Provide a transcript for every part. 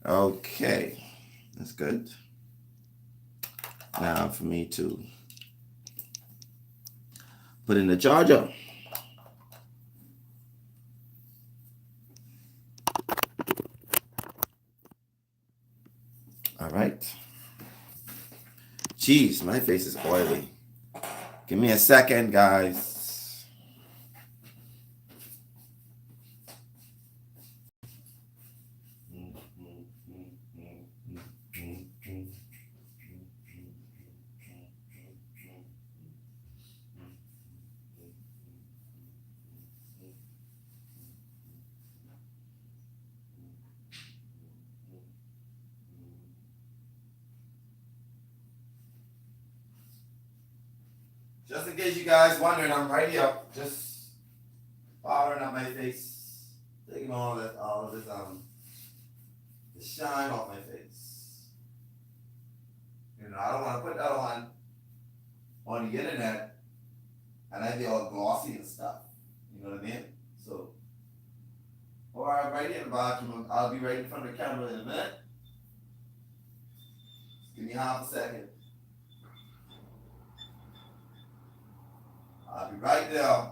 Okay, that's good. Now for me to put in the charger. All right. Jeez, my face is oily. Give me a second, guys. Just in case you guys wondering, I'm right here, just powdering up my face, taking all of this the shine off my face. You know, I don't want to put that on the internet, and I'd be all glossy and stuff. You know what I mean? So, or I'm right here in the bathroom. I'll be right in front of the camera in a minute. Give me half a second. I'll be right there.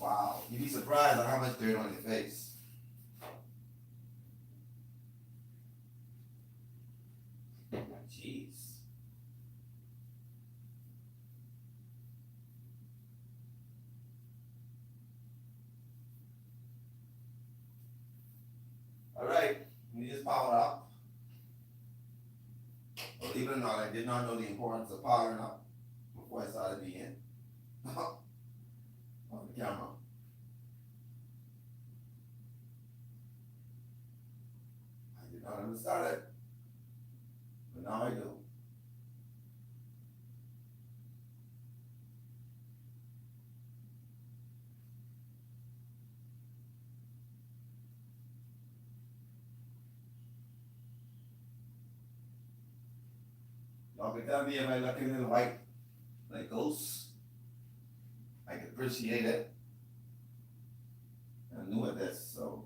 Wow, you'd be surprised at how much dirt on your face. Jeez. All right, let me just power up. Believe it or not, I did not know the importance of powering up before I started being on the camera. I did not understand it, but now I do. Y'all can tell me if I look a little white like ghosts. I can appreciate it. I'm new at this, so.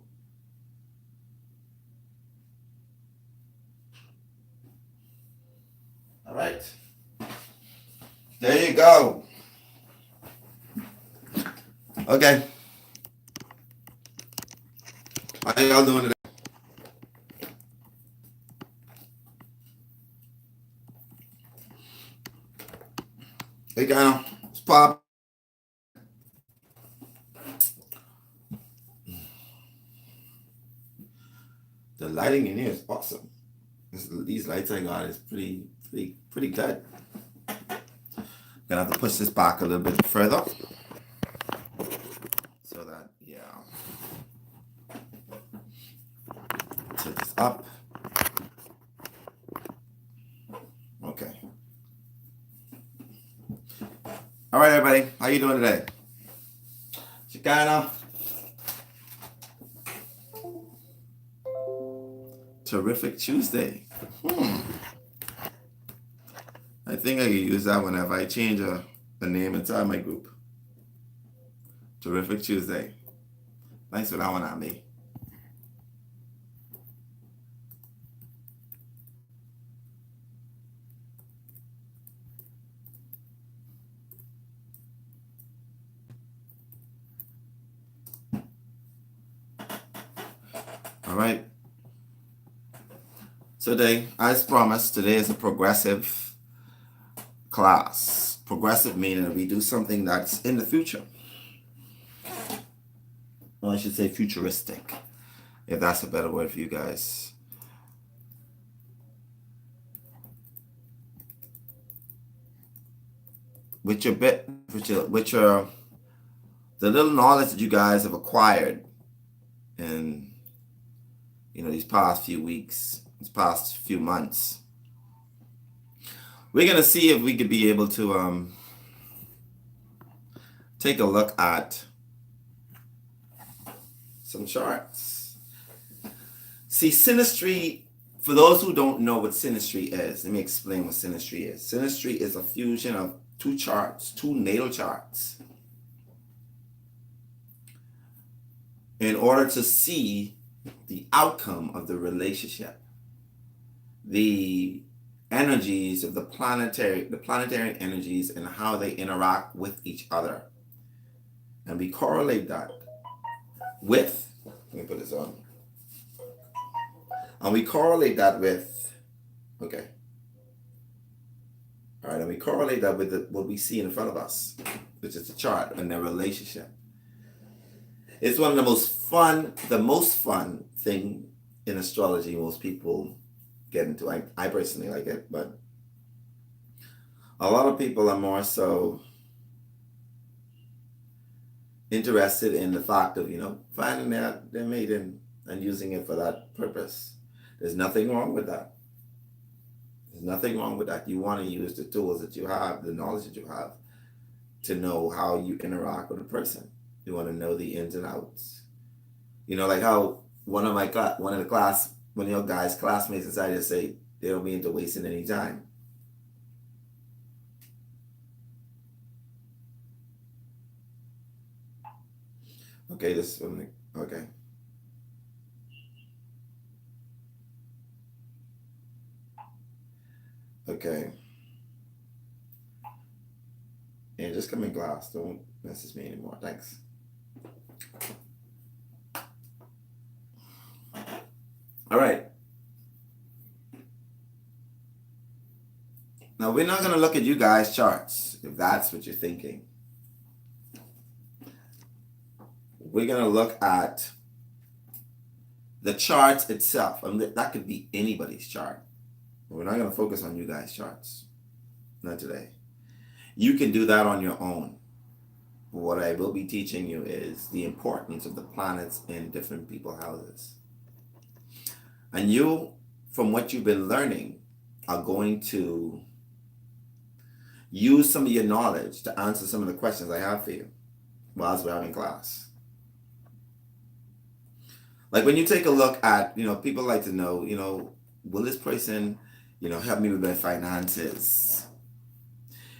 All right. There you go. Okay. How y'all doing today? Hey, guy, it's Pop. The lighting in here is awesome. These lights I got is pretty good. Gonna have to push this back a little bit further so that tilt this up. Okay. All right, everybody. How you doing today? Chicana. Terrific Tuesday. I think I can use that whenever I change a name inside my group. Terrific Tuesday. Thanks for that one on me. All right. Today, as promised, today is a progressive class. Progressive meaning that we do something that's in the future. Well, I should say futuristic, if that's a better word for you guys. with your bit, with your the little knowledge that you guys have acquired in these past few weeks, these past few months. We're gonna see if we could be able to take a look at some charts. See, Synastry, for those who don't know what Synastry is, let me explain what Synastry is. Synastry is a fusion of two charts, two natal charts, in order to see the outcome of the relationship, the energies of the planetary energies and how they interact with each other. And we correlate that with, let me put this on. And we correlate that with, okay. All right, and we correlate that with what we see in front of us, which is the chart and their relationship. It's one of the most fun thing in astrology most people get into. I personally like it, but a lot of people are more so interested in the fact of, finding their mate and using it for that purpose. There's nothing wrong with that. There's nothing wrong with that. You want to use the tools that you have, the knowledge that you have, to know how you interact with a person. You want to know the ins and outs. Like how one of your guys' classmates decided to say they don't be into wasting any time. Okay, this one. Okay. Okay. And just come in glass. Don't message me anymore. Thanks. All right. Now, we're not going to look at you guys' charts, if that's what you're thinking. We're going to look at the charts itself. That could be anybody's chart. But we're not going to focus on you guys' charts. Not today. You can do that on your own. What I will be teaching you is the importance of the planets in different people's houses. And you, from what you've been learning, are going to use some of your knowledge to answer some of the questions I have for you whilst we're having class. Like when you take a look at, people like to know, will this person, help me with my finances?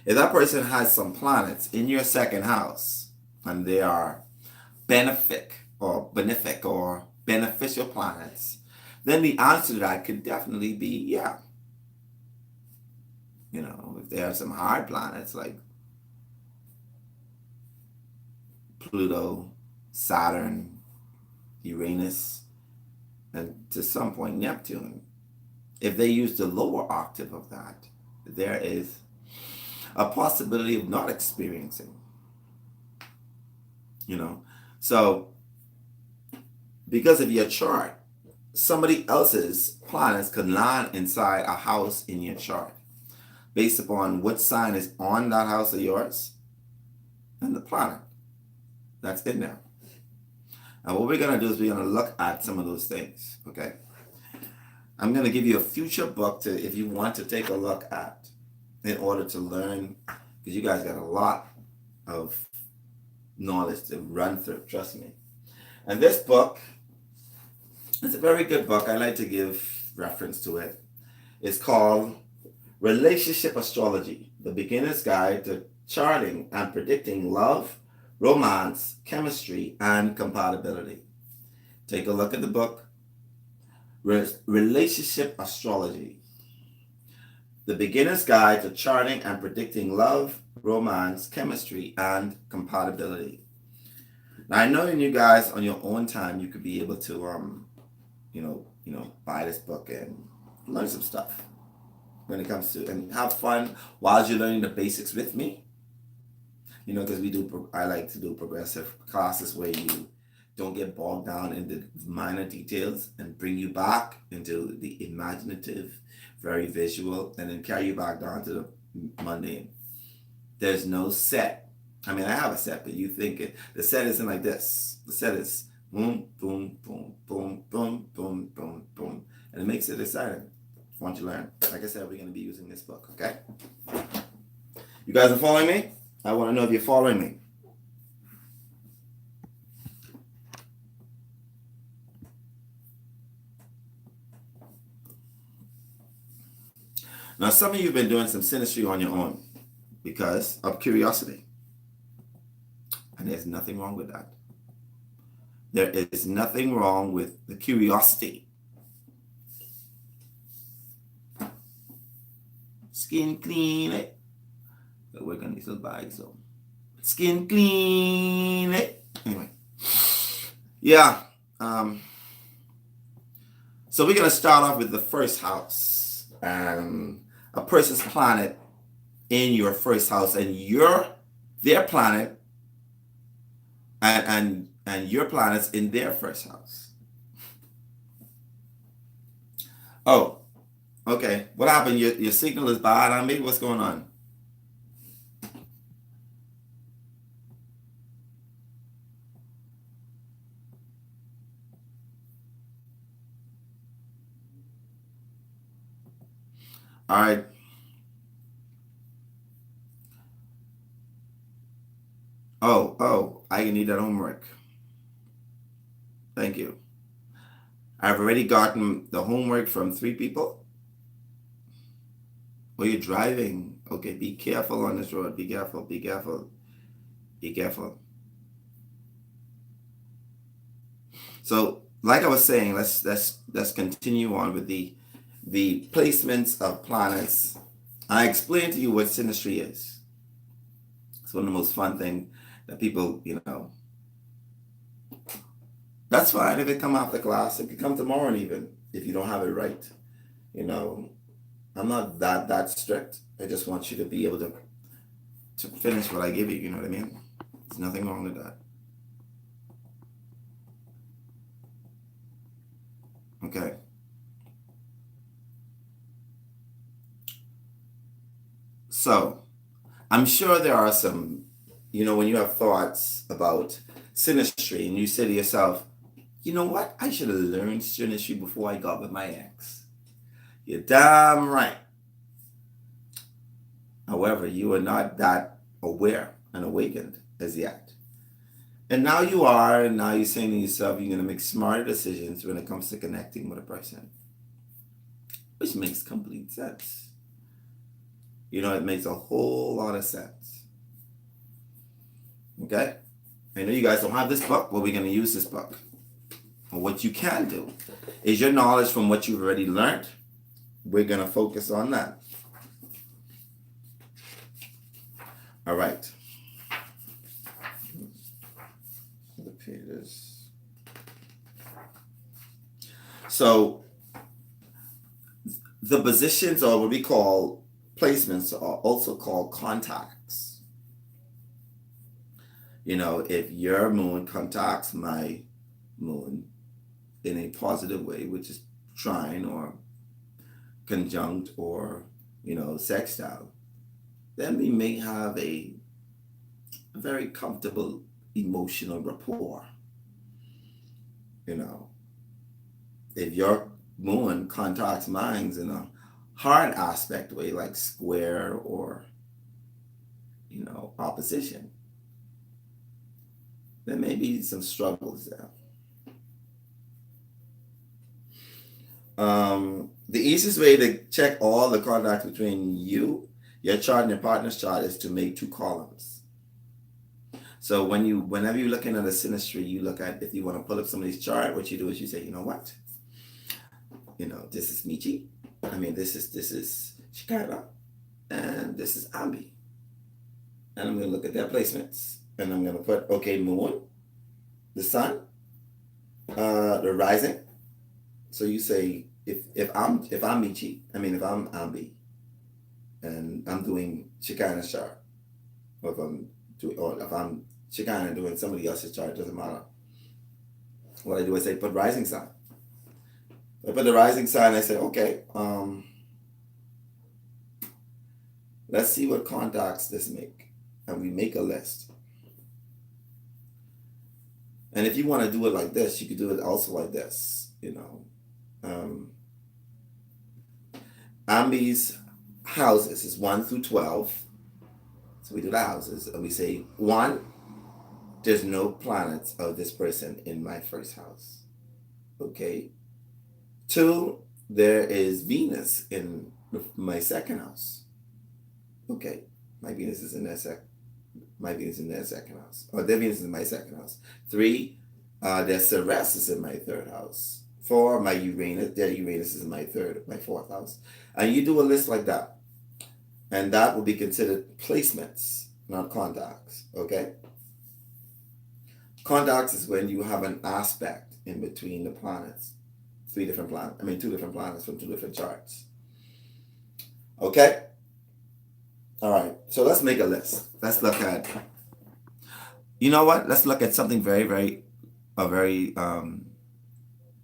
If that person has some planets in your second house and they are beneficial planets, then the answer to that could definitely be yeah. If they have some hard planets like Pluto, Saturn, Uranus, and to some point Neptune, if they use the lower octave of that, there is a possibility of not experiencing. So because of your chart, somebody else's planets could land inside a house in your chart based upon what sign is on that house of yours and the planet that's in there. And what we're going to do is we're going to look at some of those things, okay? I'm going to give you a future book if you want to take a look at, in order to learn, because you guys got a lot of knowledge to run through, trust me. And this book, it's a very good book. I like to give reference to it. It's called Relationship Astrology, The Beginner's Guide to Charting and Predicting Love, Romance, Chemistry, and Compatibility. Take a look at the book, Relationship Astrology, The Beginner's Guide to Charting and Predicting Love, Romance, Chemistry, and Compatibility. Now, I know you guys on your own time, you could be able to, buy this book and learn some stuff when it comes to, and have fun while you're learning the basics with me. Because I like to do progressive classes where you don't get bogged down in the minor details and bring you back into the imaginative, very visual, and then carry you back down to the mundane. There's no set. I mean, I have a set, but you think the set isn't like this. The set is boom, boom, boom, boom, boom, boom, boom, boom. And it makes it exciting once you learn. Like I said, we're going to be using this book, okay? You guys are following me? I want to know if you're following me. Now, some of you have been doing some synastry on your own because of curiosity. And there's nothing wrong with that. There is nothing wrong with the curiosity. Skin clean it. Gotta work on these little bags, so. Skin clean it. Anyway. Yeah. So we're going to start off with the first house. A person's planet in your first house, and their planet and your planet's in their first house. Oh, okay. What happened? Your signal is bad on me? What's going on? All right. Oh, I need that homework. Thank you. I've already gotten the homework from 3 people. Oh, you're driving. Okay, be careful on this road. Be careful, be careful, be careful. So, like I was saying, let's continue on with the placements of planets. I explained to you what synastry is. It's one of the most fun things that people, that's fine if it come after class. It could come tomorrow even if you don't have it right. I'm not that strict. I just want you to be able to finish what I give you. You know what I mean? There's nothing wrong with that. Okay. So, I'm sure there are some, when you have thoughts about synastry and you say to yourself, you know what? I should have learned synastry before I got with my ex. You're damn right. However, you are not that aware and awakened as yet. And now you are, and now you're saying to yourself, you're going to make smarter decisions when it comes to connecting with a person. Which makes complete sense. It makes a whole lot of sense. Okay? I know you guys don't have this book, but we're going to use this book. And what you can do is your knowledge from what you've already learned. We're going to focus on that. All right. The pages. So, the positions, or what we call placements, are also called contacts. If your moon contacts my moon in a positive way, which is trine or conjunct or, sextile, then we may have a very comfortable emotional rapport. If your moon contacts mine in a hard aspect way, like square or, opposition, there may be some struggles there. The easiest way to check all the contacts between you, your chart, and your partner's chart is to make 2 columns. So whenever you're looking at a synastry, you look at, if you want to pull up somebody's chart, what you do is you say, you know what? This is Michi. This is Shikara. And this is Ambi. And I'm going to look at their placements. And I'm going to put, okay, moon, the sun, the rising. So you say, if I'm Michi, if I'm Ambi, and I'm doing Shikana's chart, or if I'm Shikana doing somebody else's chart, it doesn't matter. What I do is I put rising sign. I put the rising sign, I say, okay, let's see what contacts this make. and we make a list. And if you want to do it like this, you could do it also like this, Ambi's houses is 1 through 12. So we do the houses, and we say, 1, there's no planets of this person in my first house. Okay. 2, there is Venus in my second house. Okay. My Venus is in their second house. Or their Venus is in my second house. 3, their Ceres is in my third house. 4, their Uranus is in my fourth house. And you do a list like that. And that will be considered placements, not conjuncts. Okay? Conjuncts is when you have an aspect in between the planets. 2 different planets from 2 different charts. Okay? All right. So let's make a list. Let's look at, you know what? Let's look at something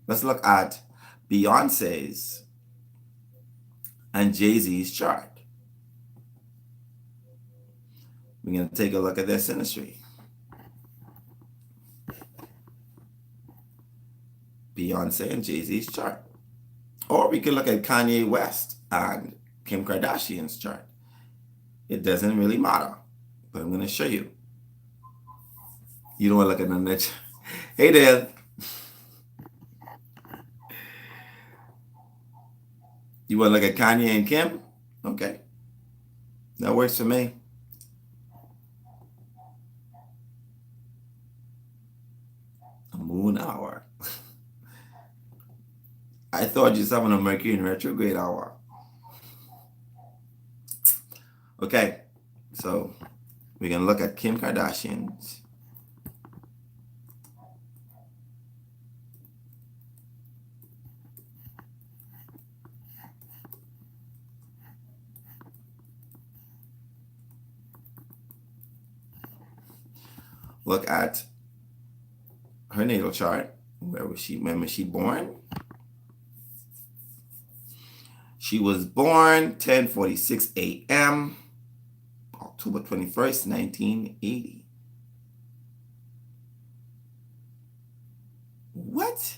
let's look at Beyonce's and Jay-Z's chart. We're going to take a look at their synastry. Beyonce and Jay-Z's chart. Or we can look at Kanye West and Kim Kardashian's chart. It doesn't really matter, but I'm going to show you. You don't want to look at none of that. Hey there. You want to look at Kanye and Kim? Okay. That works for me. A moon hour. I thought you was having a Mercury in retrograde hour. Okay. So we're going to look at Kim Kardashian's. Look at her natal chart. Where was she? When was she born? She was born 10:46 a.m. October 21st, 1980. What?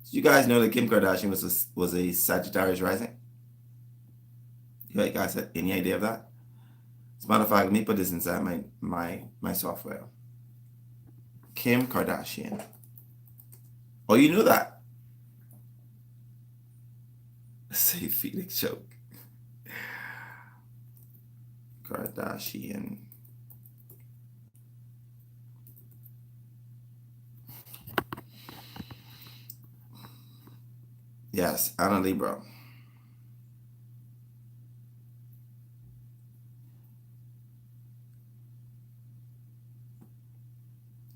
Did you guys know that Kim Kardashian was a Sagittarius rising? You guys have any idea of that? As a matter of fact, let me put this inside my software. Kim Kardashian. Oh, you knew that? Say Felix joke. Kardashian. Yes, Anna Libra.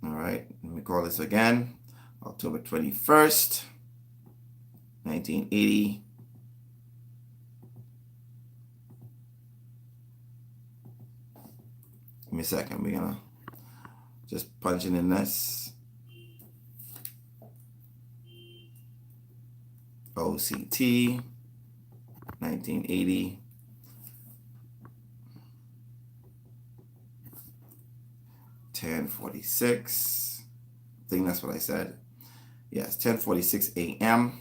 All right, let me call this again. October 21st, 1980. Give me a second. We're going to just punch it in this. OCT, 1980. $10:46. I think that's what I said. Yes, 10:46 a.m.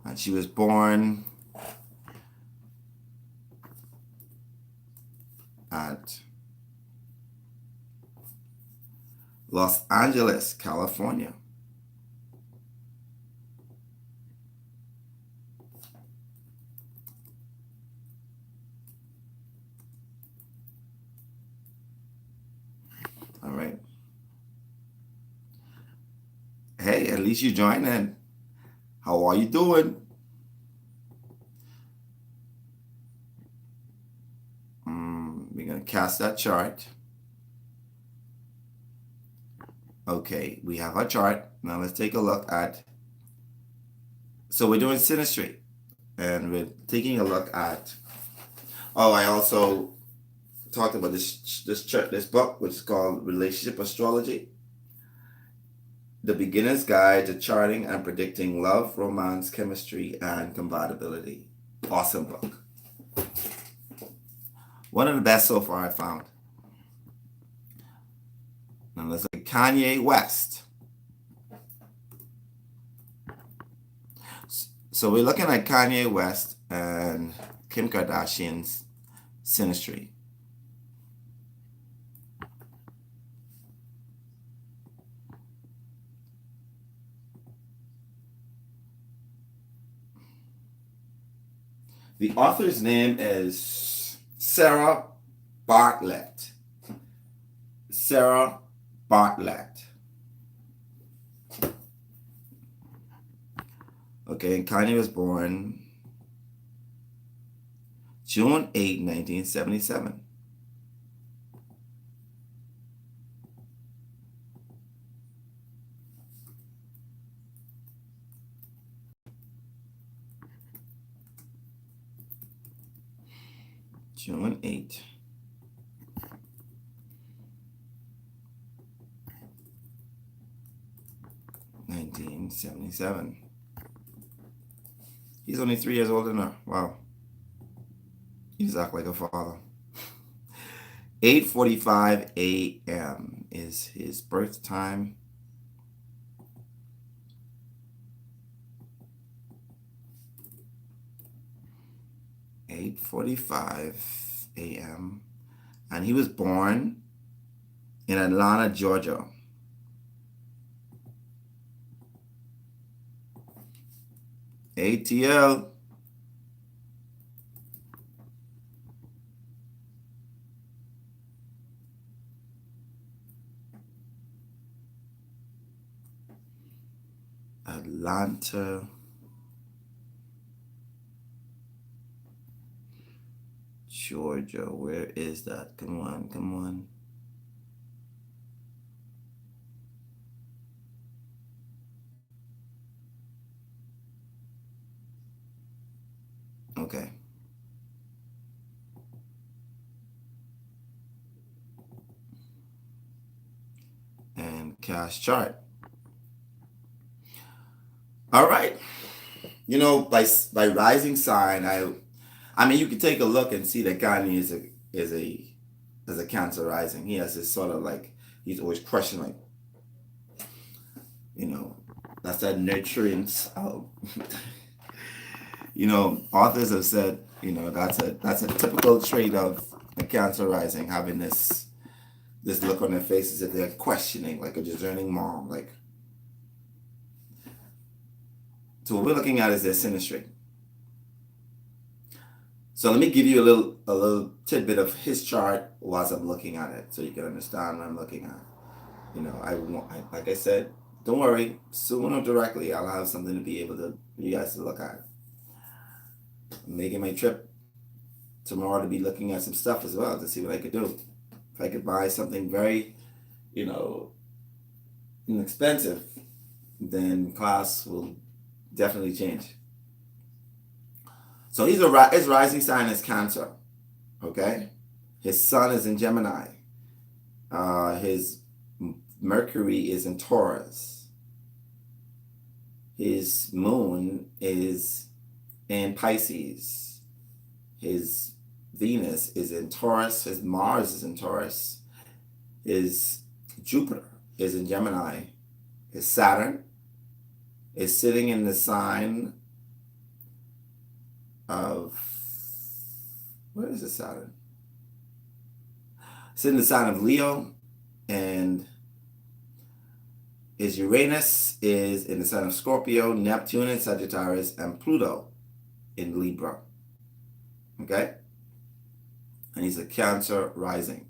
And she was born at Los Angeles, California. All right. Hey, at least you joined in. How are you doing? We're going to cast that chart. Okay, we have our chart. Now let's take a look at, so we're doing synastry, and we're taking a look at, I also talked about this book, which is called Relationship Astrology, The Beginner's Guide to Charting and Predicting Love, Romance, Chemistry, and Compatibility. Awesome book. One of the best so far I found. Now let's look at Kanye West. So we're looking at Kanye West and Kim Kardashian's Synastry. The author's name is Sarah Bartlett. Sarah Bartlett. Okay, and Kanye was born June 8, 1977. June 8. '77. He's only 3 years older than her. Wow. He's act like a father. 8:45 a.m. is his birth time. .45 a.m. And he was born in Atlanta, Georgia. ATL. Atlanta, Georgia. Where is that? Come on, come on. Okay. And cash chart. All right. You know, by rising sign, I mean you can take a look and see that Kanye is a Cancer rising. He has this sort of like he's always crushing like, you know, that's that nurturance. You know, authors have said, you know, that's a typical trait of a Cancer rising, having this look on their faces that they're questioning, like a discerning mom, like. So what we're looking at is their Synastry. So let me give you a little tidbit of his chart whilst I'm looking at it, so you can understand what I'm looking at. You know, like I said, don't worry. Soon or directly, I'll have something to be able to you guys to look at. I'm making my trip tomorrow to be looking at some stuff as well to see what I could do. If I could buy something very, you know, inexpensive, then class will definitely change. So his rising sign is Cancer. Okay, his sun is in Gemini. His Mercury is in Taurus. His moon is in Pisces. His Venus is in Taurus. His Mars is in Taurus. His Jupiter is in Gemini. His Saturn is sitting in the sign of, where is the Saturn? It's in the sign of Leo, and his Uranus is in the sign of Scorpio, Neptune in Sagittarius, and Pluto in Libra. Okay? And he's a Cancer rising.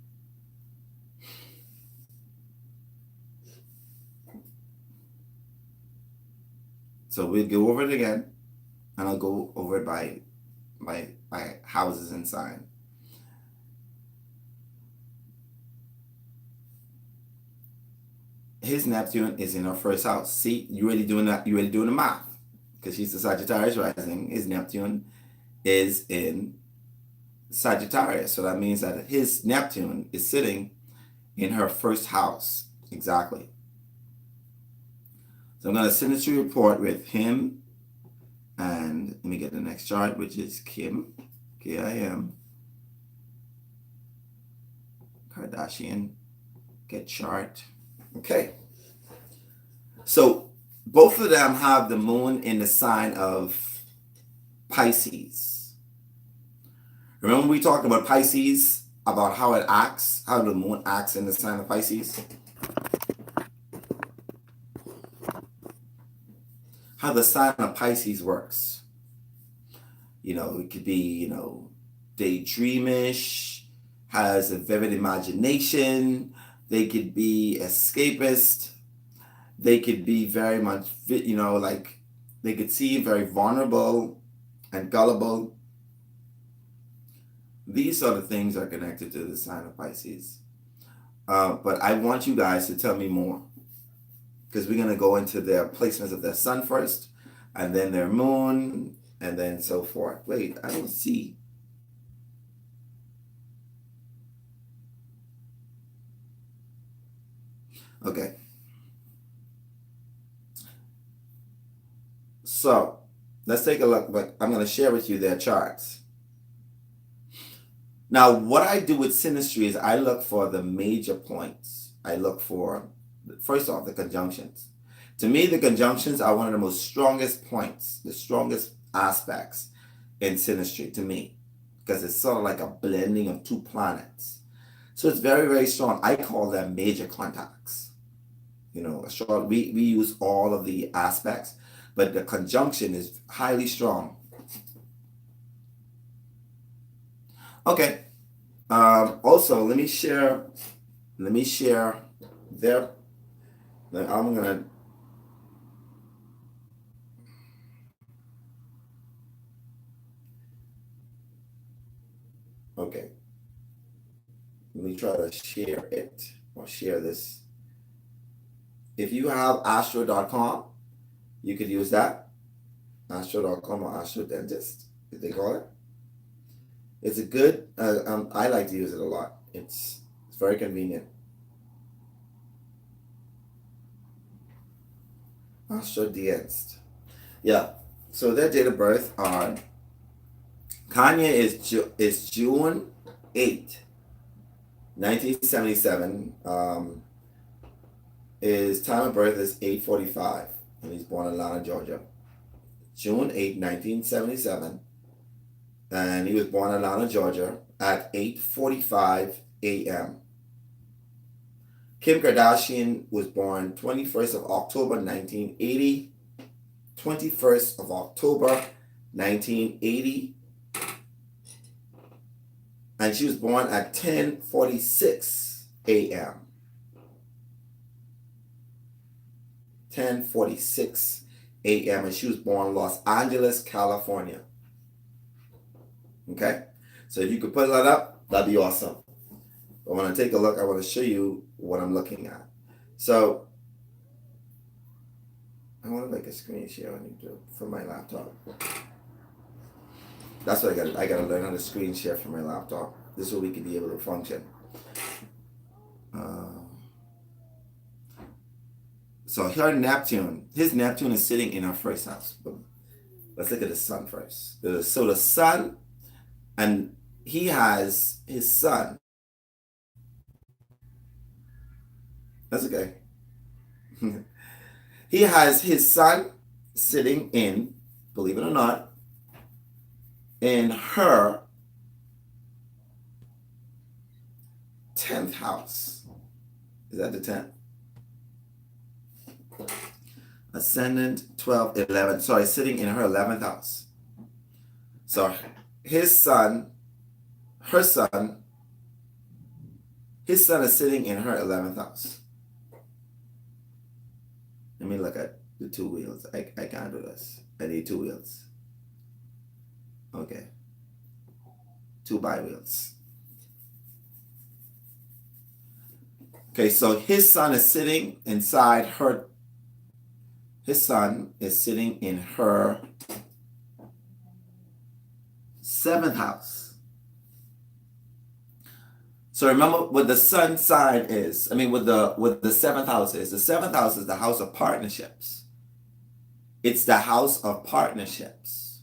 So we'll go over it again, and I'll go over it by houses and sign. His Neptune is in our first house. See, you already doing that. You already doing the math, because she's the Sagittarius rising. His Neptune is in Sagittarius, so that means that his Neptune is sitting in her first house. Exactly. So I'm going to Synastry report with him And let me get the next chart, which is Kim, K-I-M, Kardashian, get chart. Okay. So both of them have the moon in the sign of Pisces. Remember we talked about Pisces, about how it acts, how the moon acts in the sign of Pisces? How the sign of Pisces works. It could be, daydreamish, has a vivid imagination. They could be escapist. They could be very much, like they could seem very vulnerable and gullible. These sort of things are connected to the sign of Pisces. But I want you guys to tell me more, because we're going to go into their placements of their sun first, and then their moon, and then so forth. Wait, I don't see. Okay. So let's take a look, but I'm going to share with you their charts. Now, what I do with Synastry is I look for the major points. I look for, first off, the conjunctions. To me, the conjunctions are one of the most strongest points, the strongest aspects in Synastry to me, because it's sort of like a blending of two planets. So it's very, very strong. I call them major contacts. We use all of the aspects, but the conjunction is highly strong. Okay. Also, let me share their. I'm gonna. Okay. Let me try to share it or share this. If you have astro.com, you could use that. Astro.com or Astro Dentist, if they call it. It's a good, I like to use it a lot. It's very convenient. Astro Dentist. Yeah. So their date of birth are, Kanye is June 8th, 1977. His time of birth is 8:45, and he's born in Atlanta, Georgia. June 8, 1977. And he was born in Atlanta, Georgia at 8:45 a.m. Kim Kardashian was born 21st of October 1980. 21st of October 1980. And she was born at 10:46 a.m. 10:46 a.m. and she was born in Los Angeles, California. Okay, so if you could put that up, that'd be awesome. But when I take a look, I want to show you what I'm looking at. So I want to make a screen share for my laptop. That's what I got to learn how to screen share from my laptop. This way we can be able to function. So her Neptune, his Neptune is sitting in her first house. But let's look at the sun first. So the sun, and he has his sun. That's okay. He has his sun sitting in, believe it or not, in her 10th house. Is that the 10th? Ascendant 12, 11. Sorry, sitting in her 11th house. So his sun is sitting in her 11th house. Let me look at the two wheels. I can't do this. I need two wheels. Okay. Two bi wheels. Okay, so his sun is sitting inside her. His sun is sitting in her 7th house. So remember what the sun sign is. What the 7th house is. The 7th house is the house of partnerships. It's the house of partnerships.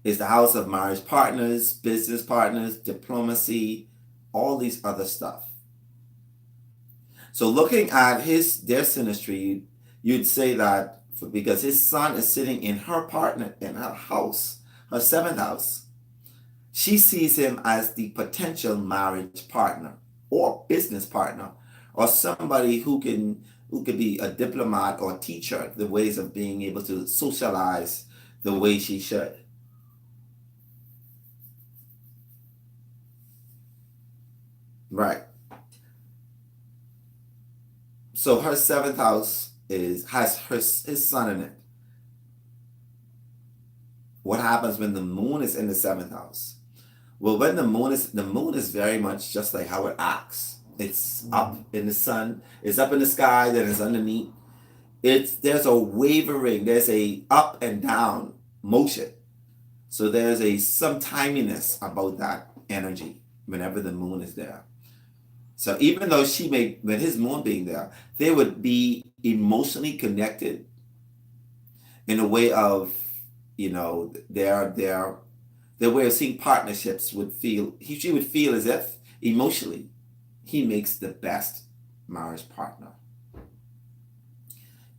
It's the house of marriage partners, business partners, diplomacy, all these other stuff. So looking at their synastry, you'd say that because his sun is sitting in her partner, in her house, her seventh house, she sees him as the potential marriage partner or business partner or somebody who could be a diplomat or teacher, the ways of being able to socialize the way she should. Right. So her seventh house has his sun in it. What happens when the moon is in the seventh house? Well, when the moon is very much just like how it acts. It's up in the sun, it's up in the sky, then it's underneath. There's a wavering, there's a up and down motion. So there's some timeliness about that energy whenever the moon is there. So even though with his moon being there, they would be emotionally connected in a way of, their way of seeing partnerships she would feel as if emotionally he makes the best marriage partner.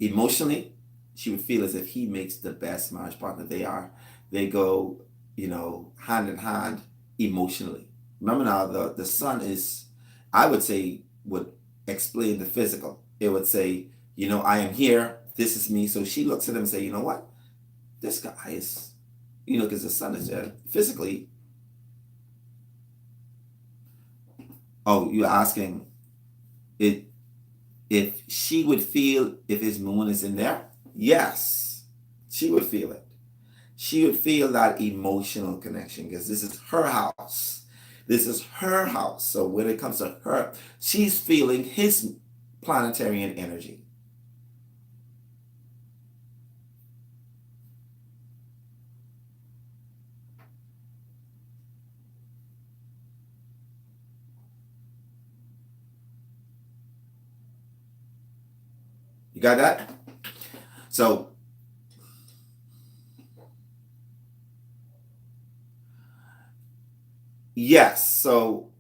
Emotionally, she would feel as if he makes the best marriage partner. They go, hand in hand emotionally. Remember now, the sun is, I would say, would explain the physical. It would say, I am here, this is me. So she looks at him and say, you know what? This guy is, because the sun is there physically. Oh, you're asking it if she would feel if his moon is in there? Yes, she would feel it. She would feel that emotional connection because this is her house. This is her house. So when it comes to her, she's feeling his planetary energy. You got that? So, yes. So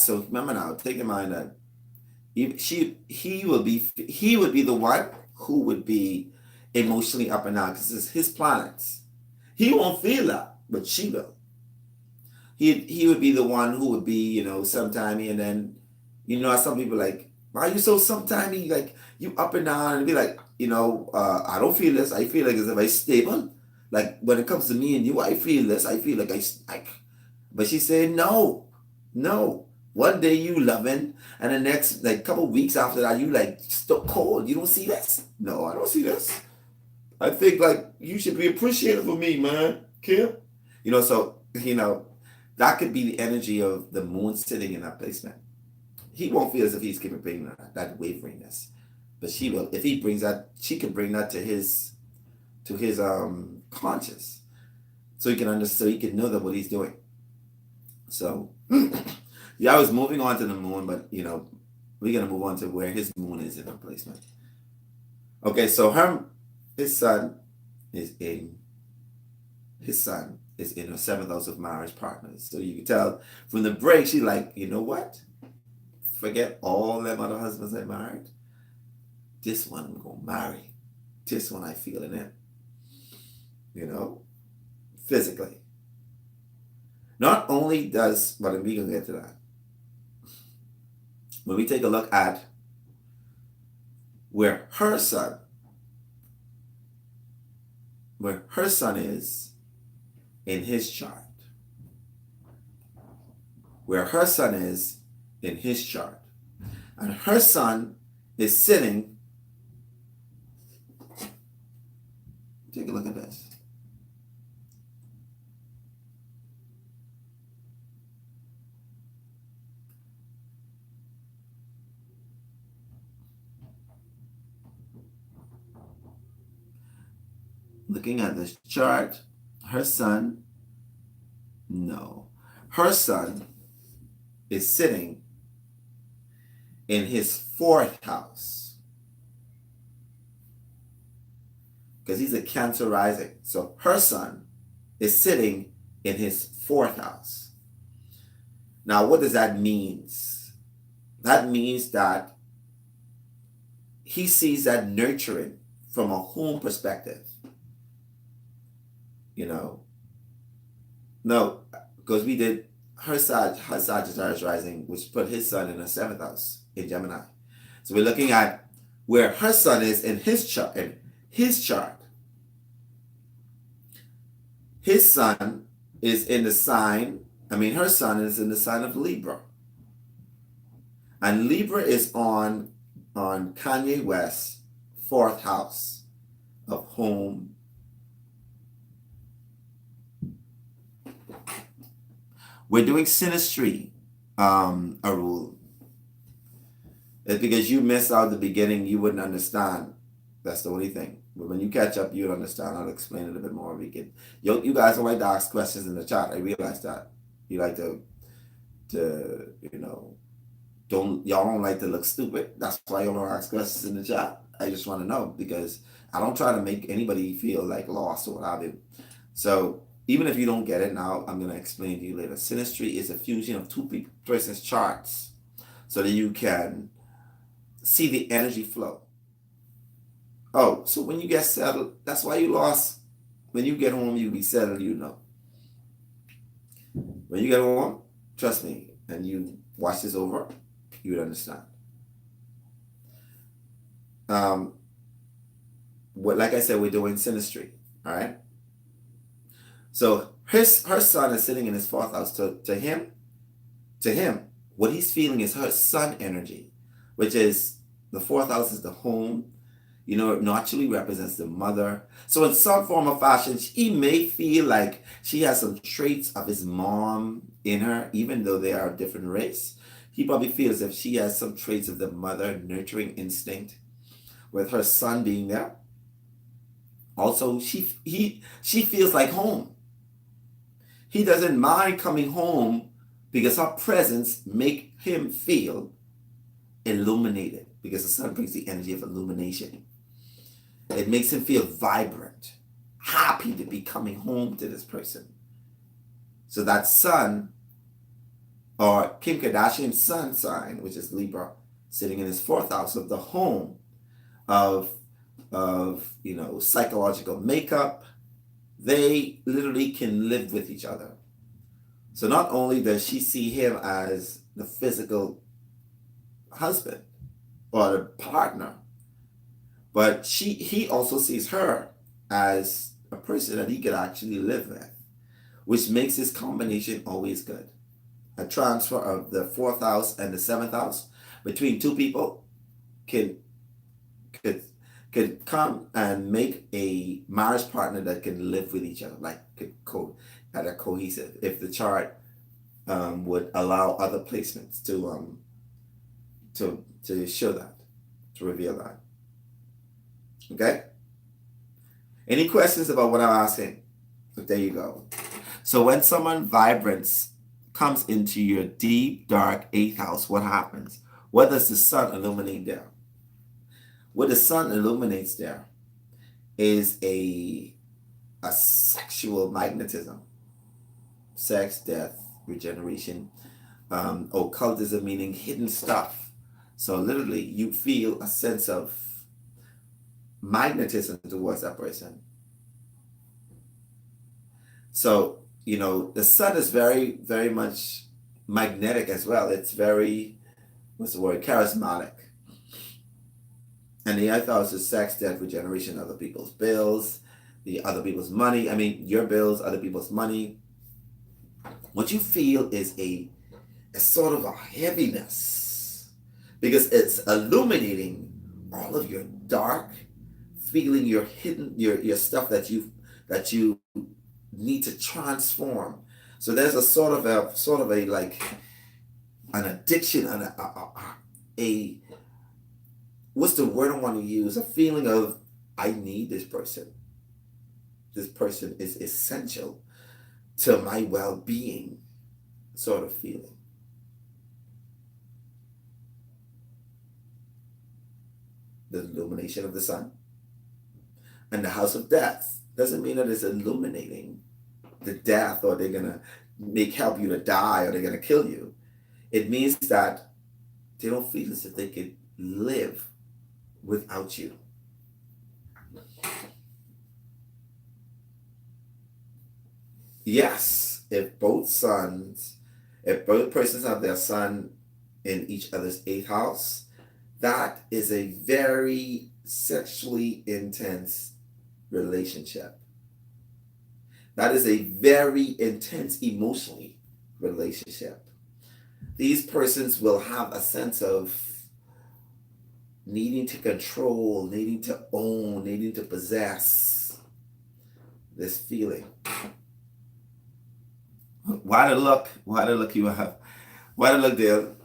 remember now, take in mind that he would be the one who would be emotionally up and down because it's his planets. He won't feel that, but she will. He would be the one who would be, sometimey, and then, some people like, why are you so sometimey, like you up and down, and be like, I don't feel this. I feel like as if I stable. Like when it comes to me and you, I feel this. I feel like but she said no, no. One day you loving, and the next like couple weeks after that you like still cold. You don't see this? No, I don't see this. I think like you should be appreciative of me, man, Kim. So that could be the energy of the moon sitting in that placement. He won't feel as if he's bringing that waveriness, but she will. If he brings that, she can bring that to his conscious, so he can understand, so he can know that what he's doing. So, yeah, I was moving on to the moon, but we're gonna move on to where his moon is in her placement. Okay, so his sun is in her seventh house of marriage partners. So you can tell from the break, she's like, you know what? Forget all them other husbands I married. This one I'm gonna marry. This one I feel in it. Physically. Not only does, but we can get to that. When we take a look at where her sun is in his chart. Where her sun is in his chart. And her sun is sitting. Take a look at this. Looking at this chart, her sun, no. Her sun is sitting in his fourth house. because he's a Cancer rising. So her sun is sitting in his fourth house. Now, what does that mean? That means that he sees that nurturing from a home perspective. You know, no, because we did her Sagittarius rising, which put his sun in the seventh house in Gemini. So we're looking at where her sun is in his chart. His sun is in the sign. Her sun is in the sign of Libra, and Libra is on Kanye West's fourth house of home. We're doing Synastry, a rule. It's because you missed out the beginning, you wouldn't understand. That's the only thing. But when you catch up, you'll understand. I'll explain it a bit more. You guys don't like to ask questions in the chat. I realize that. You like to y'all don't like to look stupid. That's why y'all don't ask questions in the chat. I just want to know, because I don't try to make anybody feel like lost or what have you. So even if you don't get it now, I'm going to explain to you later. Synastry is a fusion of two persons' charts so that you can see the energy flow. Oh, so when you get settled, that's why you lost. When you get home, you'll be settled, you know. When you get home, trust me, and you watch this over, you would understand. Like I said, we're doing Synastry, all right? So her sun is sitting in his fourth house. To him, what he's feeling is her sun energy, which is the fourth house is the home. It naturally represents the mother. So in some form or fashion, he may feel like she has some traits of his mom in her, even though they are a different race. He probably feels as if she has some traits of the mother nurturing instinct, with her son being there. Also, she feels like home. He doesn't mind coming home because her presence make him feel illuminated, because the sun brings the energy of illumination. It makes him feel vibrant, happy to be coming home to this person. So that sun, or Kim Kardashian's sun sign, which is Libra, sitting in his fourth house of the home of psychological makeup, they literally can live with each other. So not only does she see him as the physical husband or the partner, but he also sees her as a person that he could actually live with, which makes this combination always good. A transfer of the fourth house and the seventh house between two people could come and make a marriage partner that can live with each other, like at a cohesive, if the chart would allow other placements to show that, to reveal that. Okay? Any questions about what I'm asking? But there you go. So when someone vibrance comes into your deep, dark eighth house, what happens? What does the sun illuminate there? What the sun illuminates there is a sexual magnetism. Sex, death, regeneration, occultism, meaning hidden stuff. So literally you feel a sense of magnetism towards that person. So, the sun is very, very much magnetic as well. It's very, charismatic. And the eighth house is sex, death, regeneration, other people's bills, the other people's money. Your bills, other people's money. What you feel is a sort of a heaviness, because it's illuminating all of your dark feeling, your hidden, your stuff that you need to transform. So there's a sort of a like an addiction and a what's the word I want to use? A feeling of, I need this person. This person is essential to my well-being, sort of feeling. The illumination of the sun. And the house of death doesn't mean that it's illuminating the death, or they're gonna help you to die, or they're gonna kill you. It means that they don't feel as if they could live without you. Yes, if both persons have their sun in each other's eighth house, that is a very sexually intense relationship. That is a very intense emotionally relationship. These persons will have a sense of needing to control, needing to own, needing to possess this feeling. Why the look? Why the look you have? Why the look, Dale?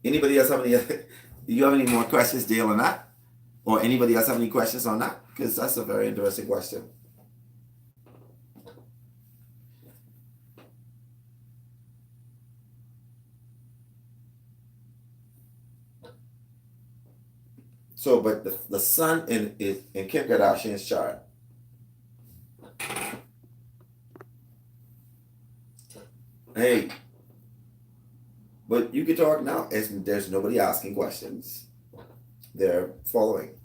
Anybody else have any? Do you have any more questions, Dale, on that? Or anybody else have any questions on that? Because that's a very interesting question. So, but the sun in Kim Kardashian's chart. Hey, but you can talk now. There's nobody asking questions. They're following.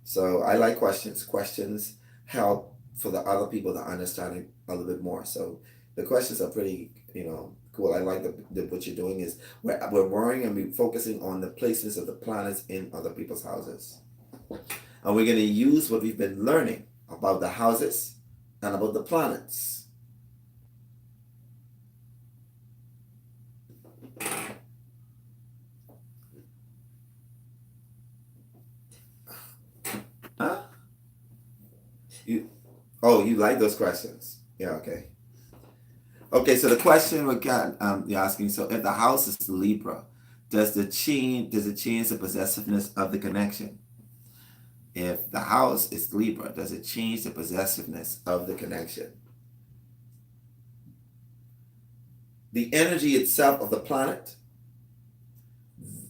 So I like questions. Questions help for the other people to understand it a little bit more. So the questions are pretty, cool. I like what you're doing is we're worrying and we're focusing on the placements of the planets in other people's houses. And we're going to use what we've been learning about the houses and about the planets. Huh? You like those questions? Yeah, okay. Okay, so the question we got you're asking, so if the house is Libra, does it change the possessiveness of the connection? If the house is Libra, does it change the possessiveness of the connection? The energy itself of the planet,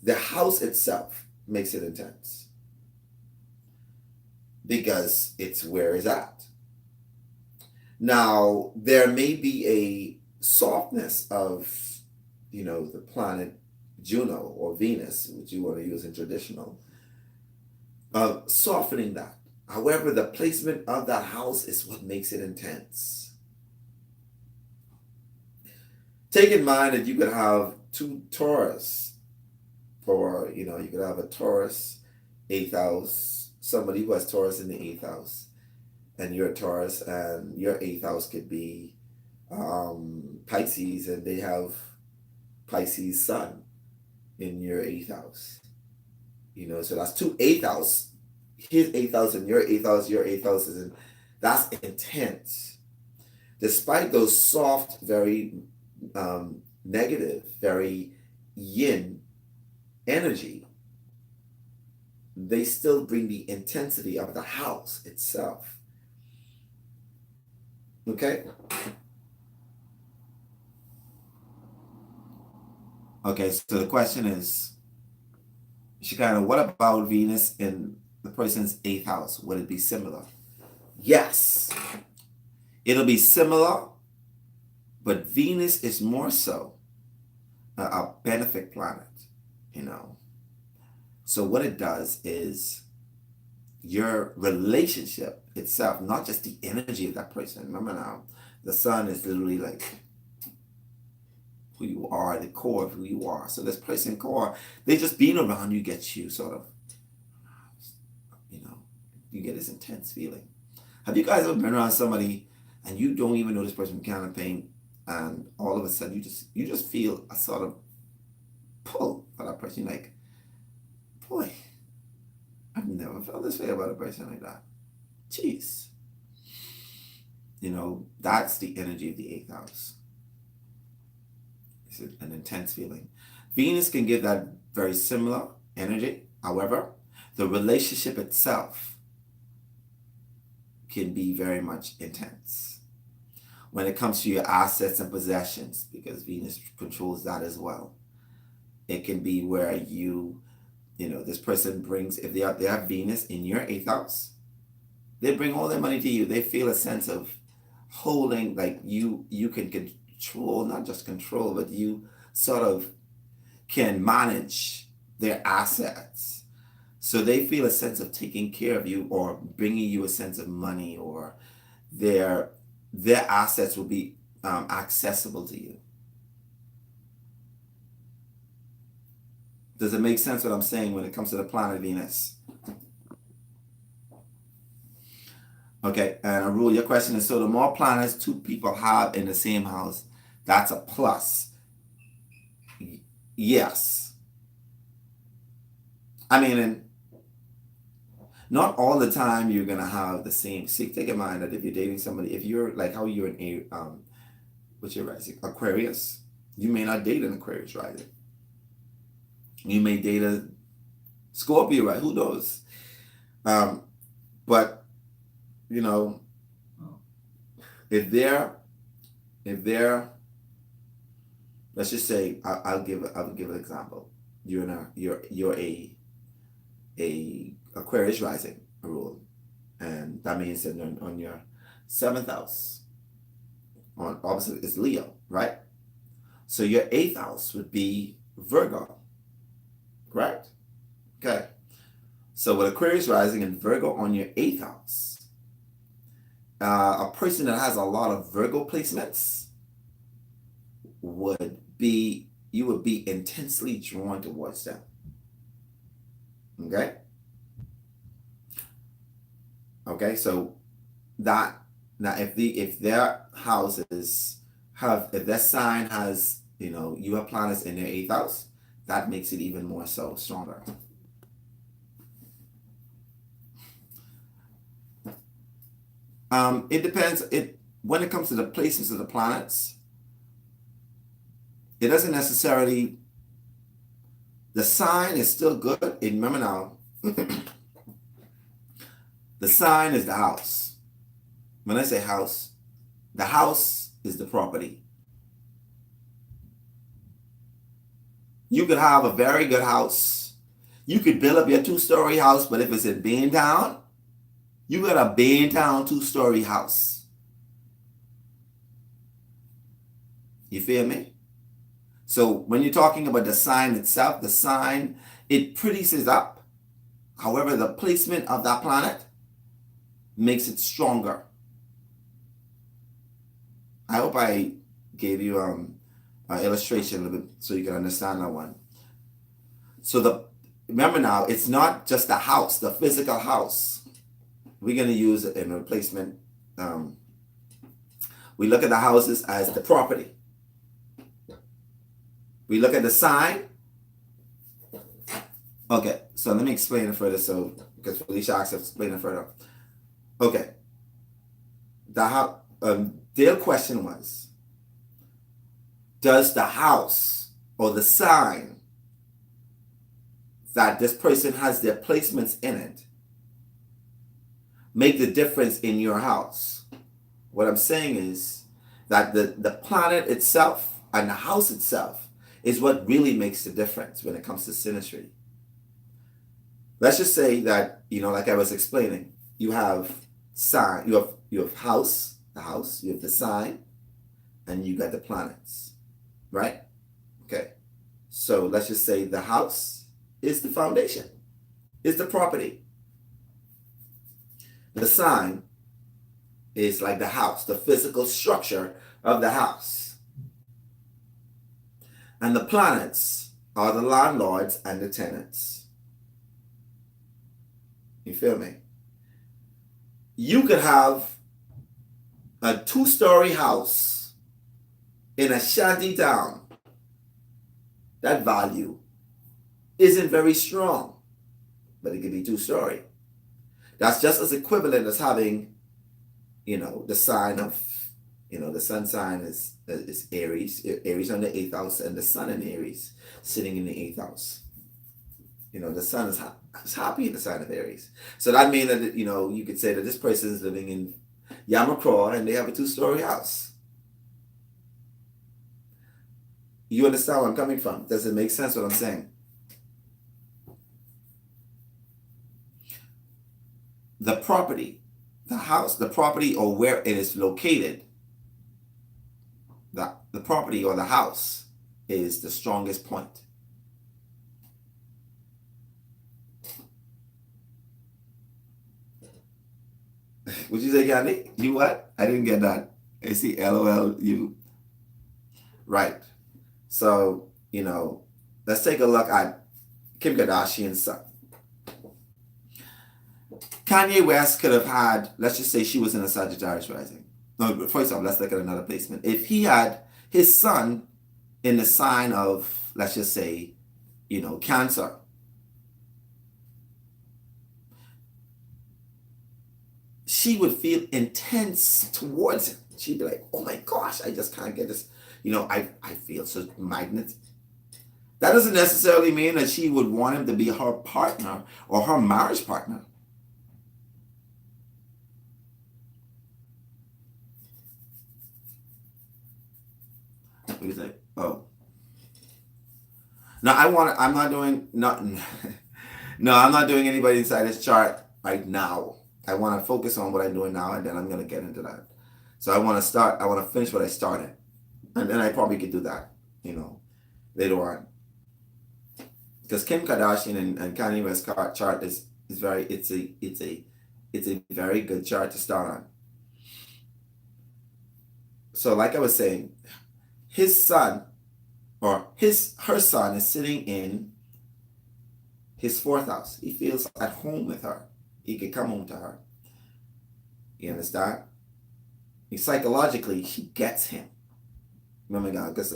the house itself makes it intense because it's where it's at. Now, there may be a softness of, the planet Juno or Venus, which you want to use in traditional, of softening that. However, the placement of that house is what makes it intense. Take in mind that you could have two Taurus, or, you could have a Taurus, 8th house, somebody who has Taurus in the 8th house, and you're a Taurus, and your 8th house could be Pisces, and they have Pisces sun in your 8th house. So that's two 8th house. His 8th house and your 8th house, your 8th house is in. That's intense. Despite those soft, very negative, very yin energy, they still bring the intensity of the house itself. Okay? Okay, so the question is, Shekinah, what about Venus in the person's 8th house? Would it be similar? Yes. It'll be similar, but Venus is more so a benefic planet, So what it does is your relationship itself, not just the energy of that person. Remember now, the sun is literally like who you are, the core of who you are. So this person core, they just being around you gets you sort of, you get this intense feeling. Have you guys ever been around somebody and you don't even know this person kind of pain, and all of a sudden you just feel a sort of pull for that person? You're like, boy, I've never felt this way about a person like that. Jeez. That's the energy of the 8th house. It's an intense feeling. Venus can give that very similar energy. However, the relationship itself can be very much intense when it comes to your assets and possessions, because Venus controls that as well. It can be where you this person brings, if they have Venus in your 8th house, they bring all their money to you. They feel a sense of holding, like you can control, not just control, but you sort of can manage their assets. So they feel a sense of taking care of you or bringing you a sense of money, or their assets will be accessible to you. Does it make sense what I'm saying when it comes to the planet Venus? Okay, and Arul, your question is, so the more planets two people have in the same house, that's a plus. Yes. I mean, and not all the time you're gonna have the same. See, take in mind that if you're dating somebody, if you're like how you're in what's your rising? Aquarius, you may not date an Aquarius rising. You may date a Scorpio, right? Who knows? But if they're let's just say I'll give an example. You're a Aquarius rising rule, and that means that on your 7th house, on opposite is Leo, right? So your 8th house would be Virgo, correct? Okay. So with Aquarius rising and Virgo on your 8th house, a person that has a lot of Virgo placements you would be intensely drawn towards them. Okay, so that now if their houses if their sign has, you have planets in their 8th house, that makes it even more so stronger. It depends. When it comes to the placements of the planets, it doesn't necessarily. The sign is still good. And remember now, the sign is the house. When I say house, the house is the property. You could have a very good house. You could build up your 2-story house, but if it's in Baintown, you got a Baintown 2-story house. You feel me? So when you're talking about the sign itself, the sign, it produces up. However, the placement of that planet makes it stronger. I hope I gave you an illustration a little bit so you can understand that one. So remember now, it's not just the house, the physical house. We're going to use it in replacement. We look at the houses as the property. We look at the sign. Okay, so let me explain it further. So, because Felicia asked us to explain it further. Okay. Their question was, does the house or the sign that this person has their placements in it make the difference in your house? What I'm saying is that the planet itself and the house itself is what really makes the difference when it comes to synastry. Let's just say that, like I was explaining, you have sign, you have house, the house, you have the sign, and you got the planets, right? Okay. So let's just say the house is the foundation, is the property. The sign is like the house, the physical structure of the house. And the planets are the landlords and the tenants. You feel me? You could have a 2-story house in a shanty town. That value isn't very strong, but it could be 2-story. That's just as equivalent as having, the sign of, the sun sign is Aries. Aries on the 8th house, and the sun in Aries sitting in the 8th house. The sun is happy in the sign of Aries. So that means that, you could say that this person is living in Yamakra and they have a 2-story house. You understand where I'm coming from? Does it make sense what I'm saying? the property, the house, the property, or where it is located, the property or the house is the strongest point. Would you say, Yanni? You what? I didn't get that. I see LOL, you. Right. So, let's take a look at Kim Kardashian's son. Kanye West could have had, let's just say she was in a Sagittarius rising. No, first off, let's look at another placement. If he had his son in the sign of, let's just say, Cancer, she would feel intense towards him. She'd be like, oh my gosh, I just can't get this. I feel so magnet. That doesn't necessarily mean that she would want him to be her partner or her marriage partner. What do you think? Oh. No, I'm not doing nothing. No, I'm not doing anybody inside this chart right now. I want to focus on what I'm doing now, and then I'm going to get into that. So I want to finish what I started. And then I probably could do that, later on. Because Kim Kardashian and Kanye West chart is very, it's a very good chart to start on. So like I was saying, his son or her son is sitting in his fourth house. He feels at home with her. He could come home to her. You understand? Psychologically, she gets him. Remember, God, because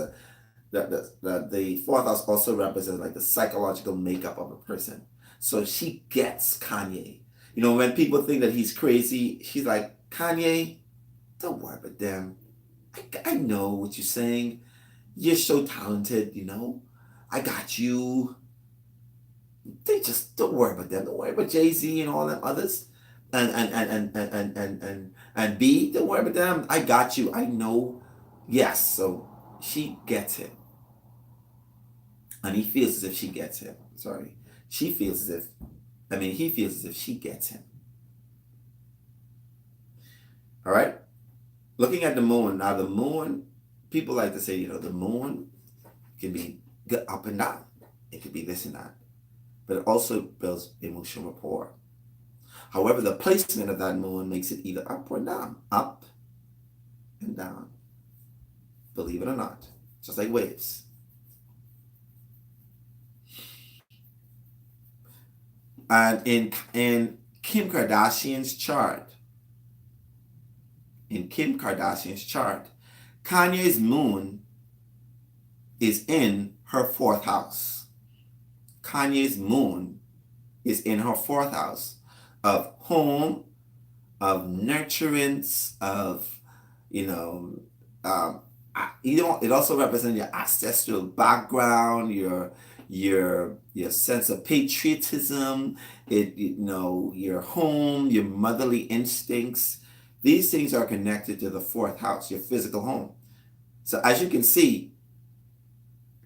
the fourth house also represents like the psychological makeup of a person. So she gets Kanye. When people think that he's crazy, she's like, Kanye, don't worry about them. I know what you're saying. You're so talented, I got you. They just don't worry about them. Don't worry about Jay-Z and all them others. And B, don't worry about them. I got you. I know. Yes, so she gets him. And he feels as if she gets him. Sorry. He feels as if she gets him. All right? Looking at the moon. Now, the moon, people like to say, the moon can be good up and down. It could be this and that. But it also builds emotional rapport. However, the placement of that moon makes it either up or down. Up and down. Believe it or not. Just like waves. And in Kim Kardashian's chart, Kanye's moon is in her fourth house. Kanye's moon is in her fourth house of home, of nurturance, of, it also represents your ancestral background, your sense of patriotism, your home, your motherly instincts. These things are connected to the fourth house, your physical home. So as you can see,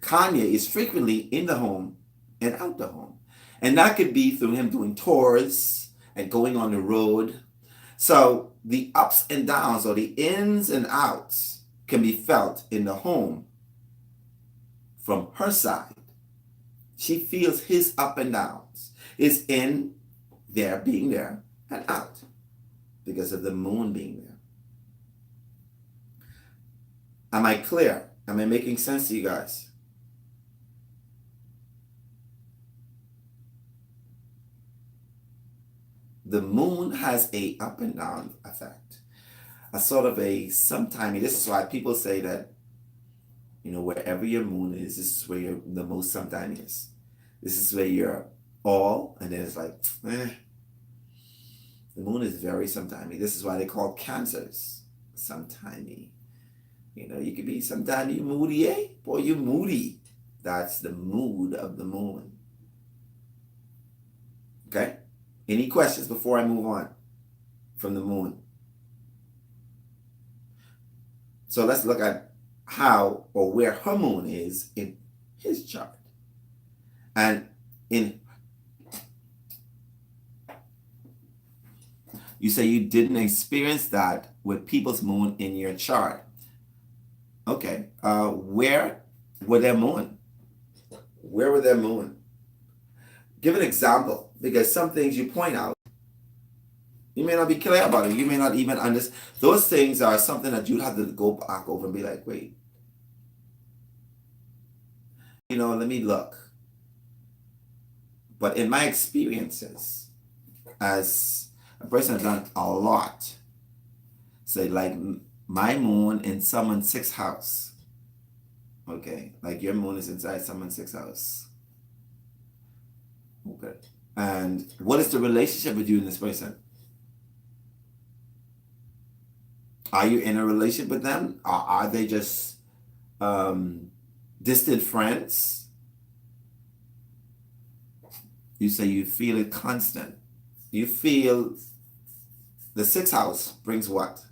Kanye is frequently in the home and out the home. And that could be through him doing tours and going on the road. So the ups and downs, or the ins and outs, can be felt in the home from her side. She feels his up and downs. Is in there, being there, and out because of the moon being there. Am I clear? Am I making sense to you guys? The moon has a up and down effect. A sort of a sometime. This is why people say that, wherever your moon is, this is where the most sometime is. This is where you're all, and then it's like, The moon is very sometimey. This is why they call cancers sometimey. You could be sometimey moody, eh? Boy, you moody. That's the mood of the moon. Okay? Any questions before I move on from the moon? So let's look at how or where her moon is in his chart. And in You say you didn't experience that with people's moon in your chart. Okay. Where were their moon? Where were their moon? Give an example, because some things you point out, you may not be clear about it. You may not even understand. Those things are something that you have to go back over and be like, wait, let me look. But in my experiences, as a person has done a lot, say like my moon in someone's sixth house. Okay, like your moon is inside someone's sixth house. Okay. And what is the relationship with you and this person? Are you in a relationship with them? Or are they just distant friends? You say you feel it constant. You feel the sixth house brings what?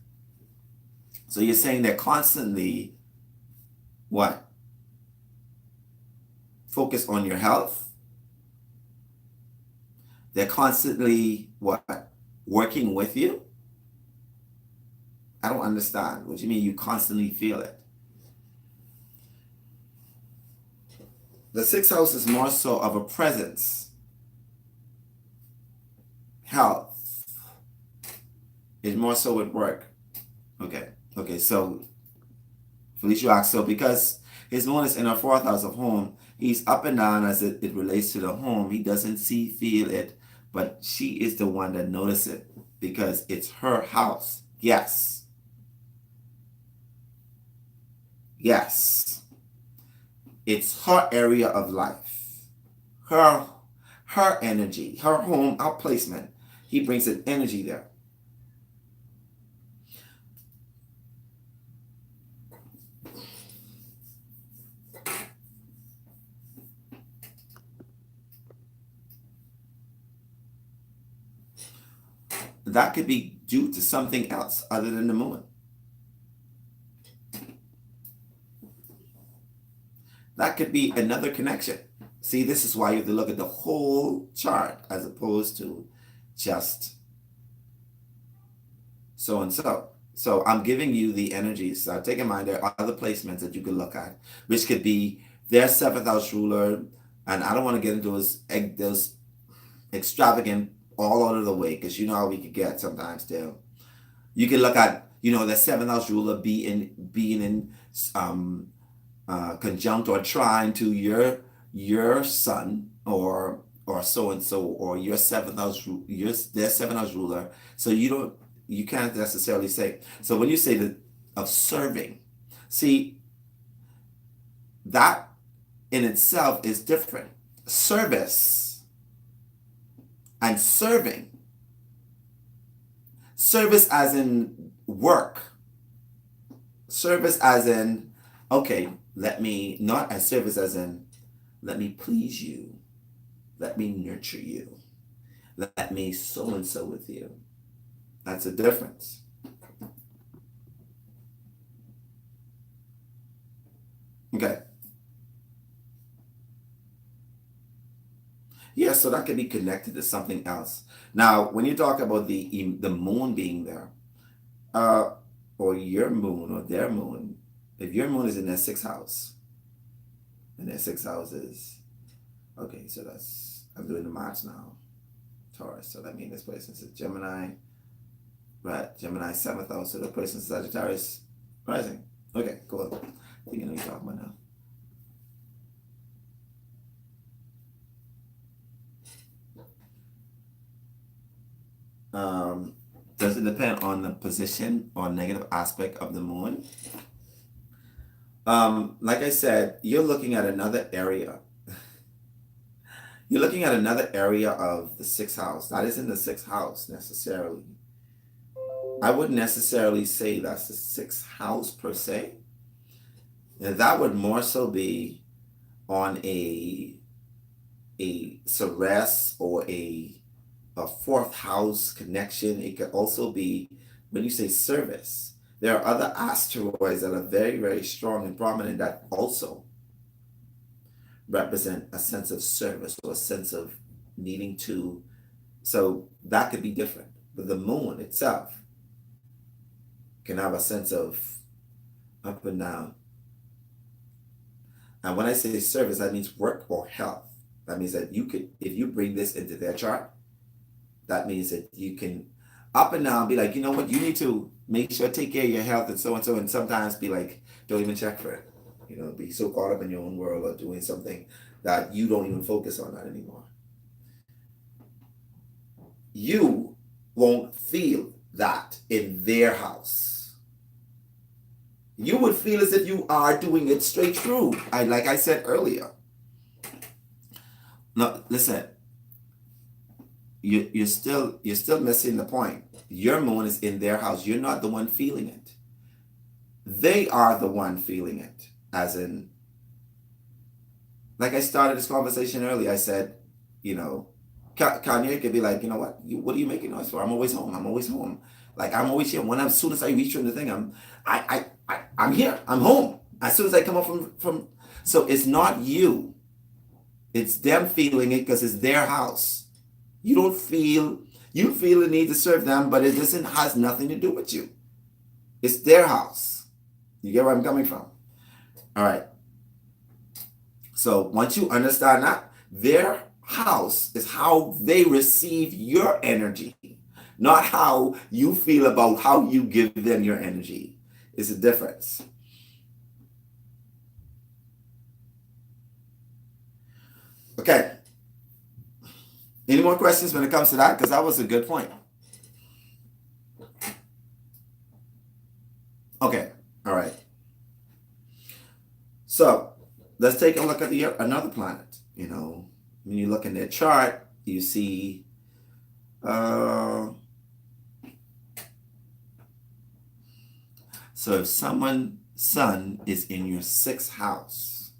So you're saying they're constantly what? Focus on your health. They're constantly what? Working with you? I don't understand. What do you mean you constantly feel it? The sixth house is more so of a presence. Health is more so with work. Okay, so Felicia asks, so because his moon is in our fourth house of home, he's up and down as it relates to the home. He doesn't feel it, but she is the one that notices it because it's her house. Yes. It's her area of life. Her energy, her home, our placement. He brings an energy there. That could be due to something else other than the moon. That could be another connection. See, this is why you have to look at the whole chart as opposed to just so and so. So I'm giving you the energies. So take in mind there are other placements that you could look at, which could be their seventh house ruler, and I don't want to get into those extravagant all out of the way because you know how we could get sometimes too. You can look at the seventh house ruler being in conjunct or trine to your sun or so and so, or your seventh house their seventh house ruler. So you can't necessarily say. So when you say that of serving, see, that in itself is different. Service and serving. Service as in work. Service as in, okay, not as service as in, let me please you. Let me nurture you. Let me so and so with you. That's a difference. Okay. Yeah, so that could be connected to something else. Now, when you talk about the moon being there, or your moon or their moon, if your moon is in their sixth house, and their sixth house is, okay, so I'm doing the maths now. Taurus, so that means this person is Gemini, right? Gemini seventh house, so the person is Sagittarius rising. Okay, cool. I think I know what you're talking about now. Does it depend on the position or negative aspect of the moon? Like I said, you're looking at another area. You're looking at another area of the sixth house. That isn't the sixth house necessarily. I wouldn't necessarily say that's the sixth house per se. And that would more so be on a Ceres or a fourth house connection. It could also be, when you say service, there are other asteroids that are very, very strong and prominent that also represent a sense of service or a sense of needing to. So that could be different. But the moon itself can have a sense of up and down. And when I say service, that means work or health. That means that you could, if you bring this into their chart, that means that you can up and down be like, you know what, you need to make sure take care of your health and so and so, and sometimes be like, don't even check for it. You know, be so caught up in your own world or doing something that you don't even focus on that anymore. You won't feel that in their house. You would feel as if you are doing it straight through. Like I said earlier. No, listen. You're still missing the point. Your moon is in their house. You're not the one feeling it. They are the one feeling it. As in, like I started this conversation earlier, I said, you know, Kanye could be like, you know what are you making noise for? I'm always home. I'm always home. Like I'm always here. As soon as I reach from the thing, I'm here. I'm home. As soon as I come up from so it's not you. It's them feeling it because it's their house. You feel the need to serve them, but it has nothing to do with you. It's their house. You get where I'm coming from? All right. So once you understand that, their house is how they receive your energy, not how you feel about how you give them your energy. It's a difference. Okay. Any more questions when it comes to that? Because that was a good point. Okay. All right. So let's take a look at another planet. You know, when you look in their chart, you see so if someone's sun is in your 6th house,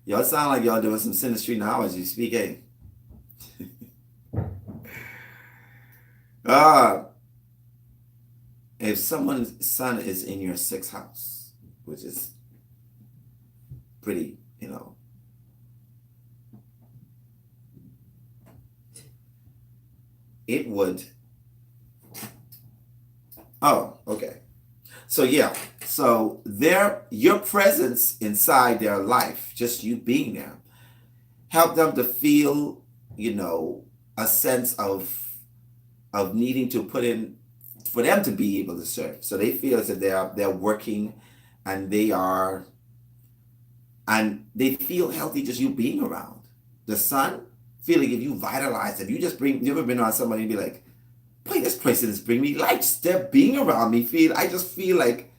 y'all sound like y'all doing some synastry now as you speak, eh? If someone's sun is in your 6th house, which is pretty, you know, it would. Oh, okay. So yeah, so your presence inside their life, just you being there, help them to feel, you know, a sense of needing to put in for them to be able to serve. So they feel as if they're working, and they feel healthy just you being around. The sun feeling if you vitalize them. You ever been around somebody and be like, boy, this person is bringing me life. Just them being around me I just feel like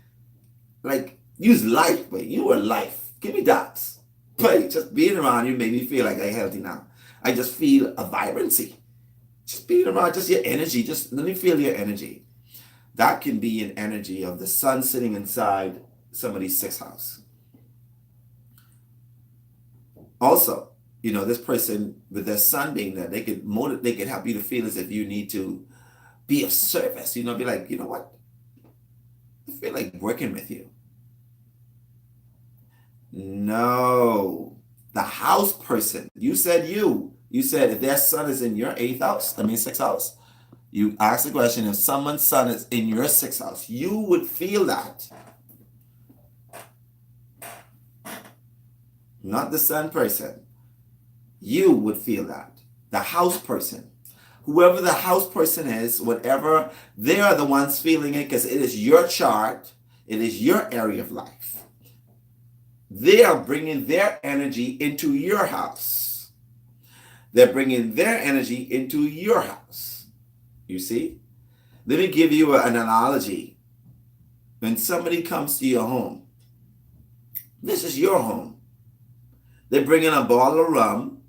use life, but you are life. Give me that. But just being around you made me feel like I'm healthy now. I just feel a vibrancy. Just being around, just your energy. Just let me feel your energy. That can be an energy of the sun sitting inside somebody's 6th house. Also, you know, this person with their sun being there, they could help you to feel as if you need to be of service. You know, be like, you know what? I feel like working with you. No. The house person. You said if their sun is in your 6th house, you ask the question, if someone's sun is in your 6th house, you would feel that. Not the sun person. You would feel that. The house person. Whoever the house person is, whatever, they are the ones feeling it because it is your chart. It is your area of life. They are bringing their energy into your house. They're bringing their energy into your house. You see? Let me give you an analogy. When somebody comes to your home, this is your home. They bring in a bottle of rum.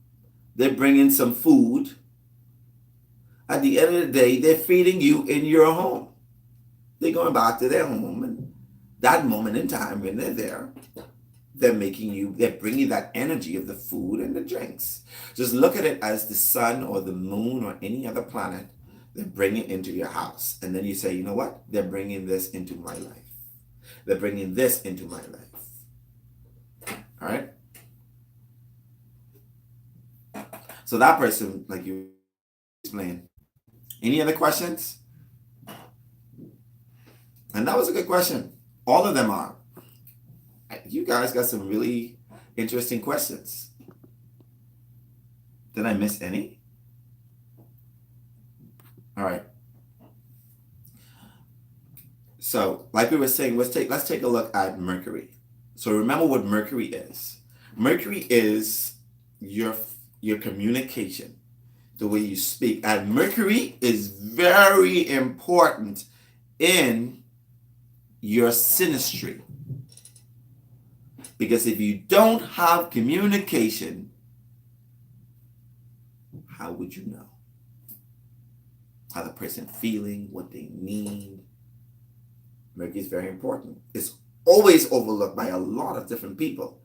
They bring in some food. At the end of the day, they're feeding you in your home. They're going back to their home, and that moment in time when they're there, they're bringing that energy of the food and the drinks. Just look at it as the sun or the moon or any other planet. They bring it into your house. And then you say, you know what? They're bringing this into my life. They're bringing this into my life. All right? So that person, like you explained. Any other questions? And that was a good question. All of them are. You guys got some really interesting questions. Did I miss any? All right. So, like we were saying, let's take a look at Mercury. So remember what Mercury is. Mercury is your communication, the way you speak. And Mercury is very important in your synastry. Because if you don't have communication, how would you know how the person feeling, what they need? Mercury is very important. It's always overlooked by a lot of different people.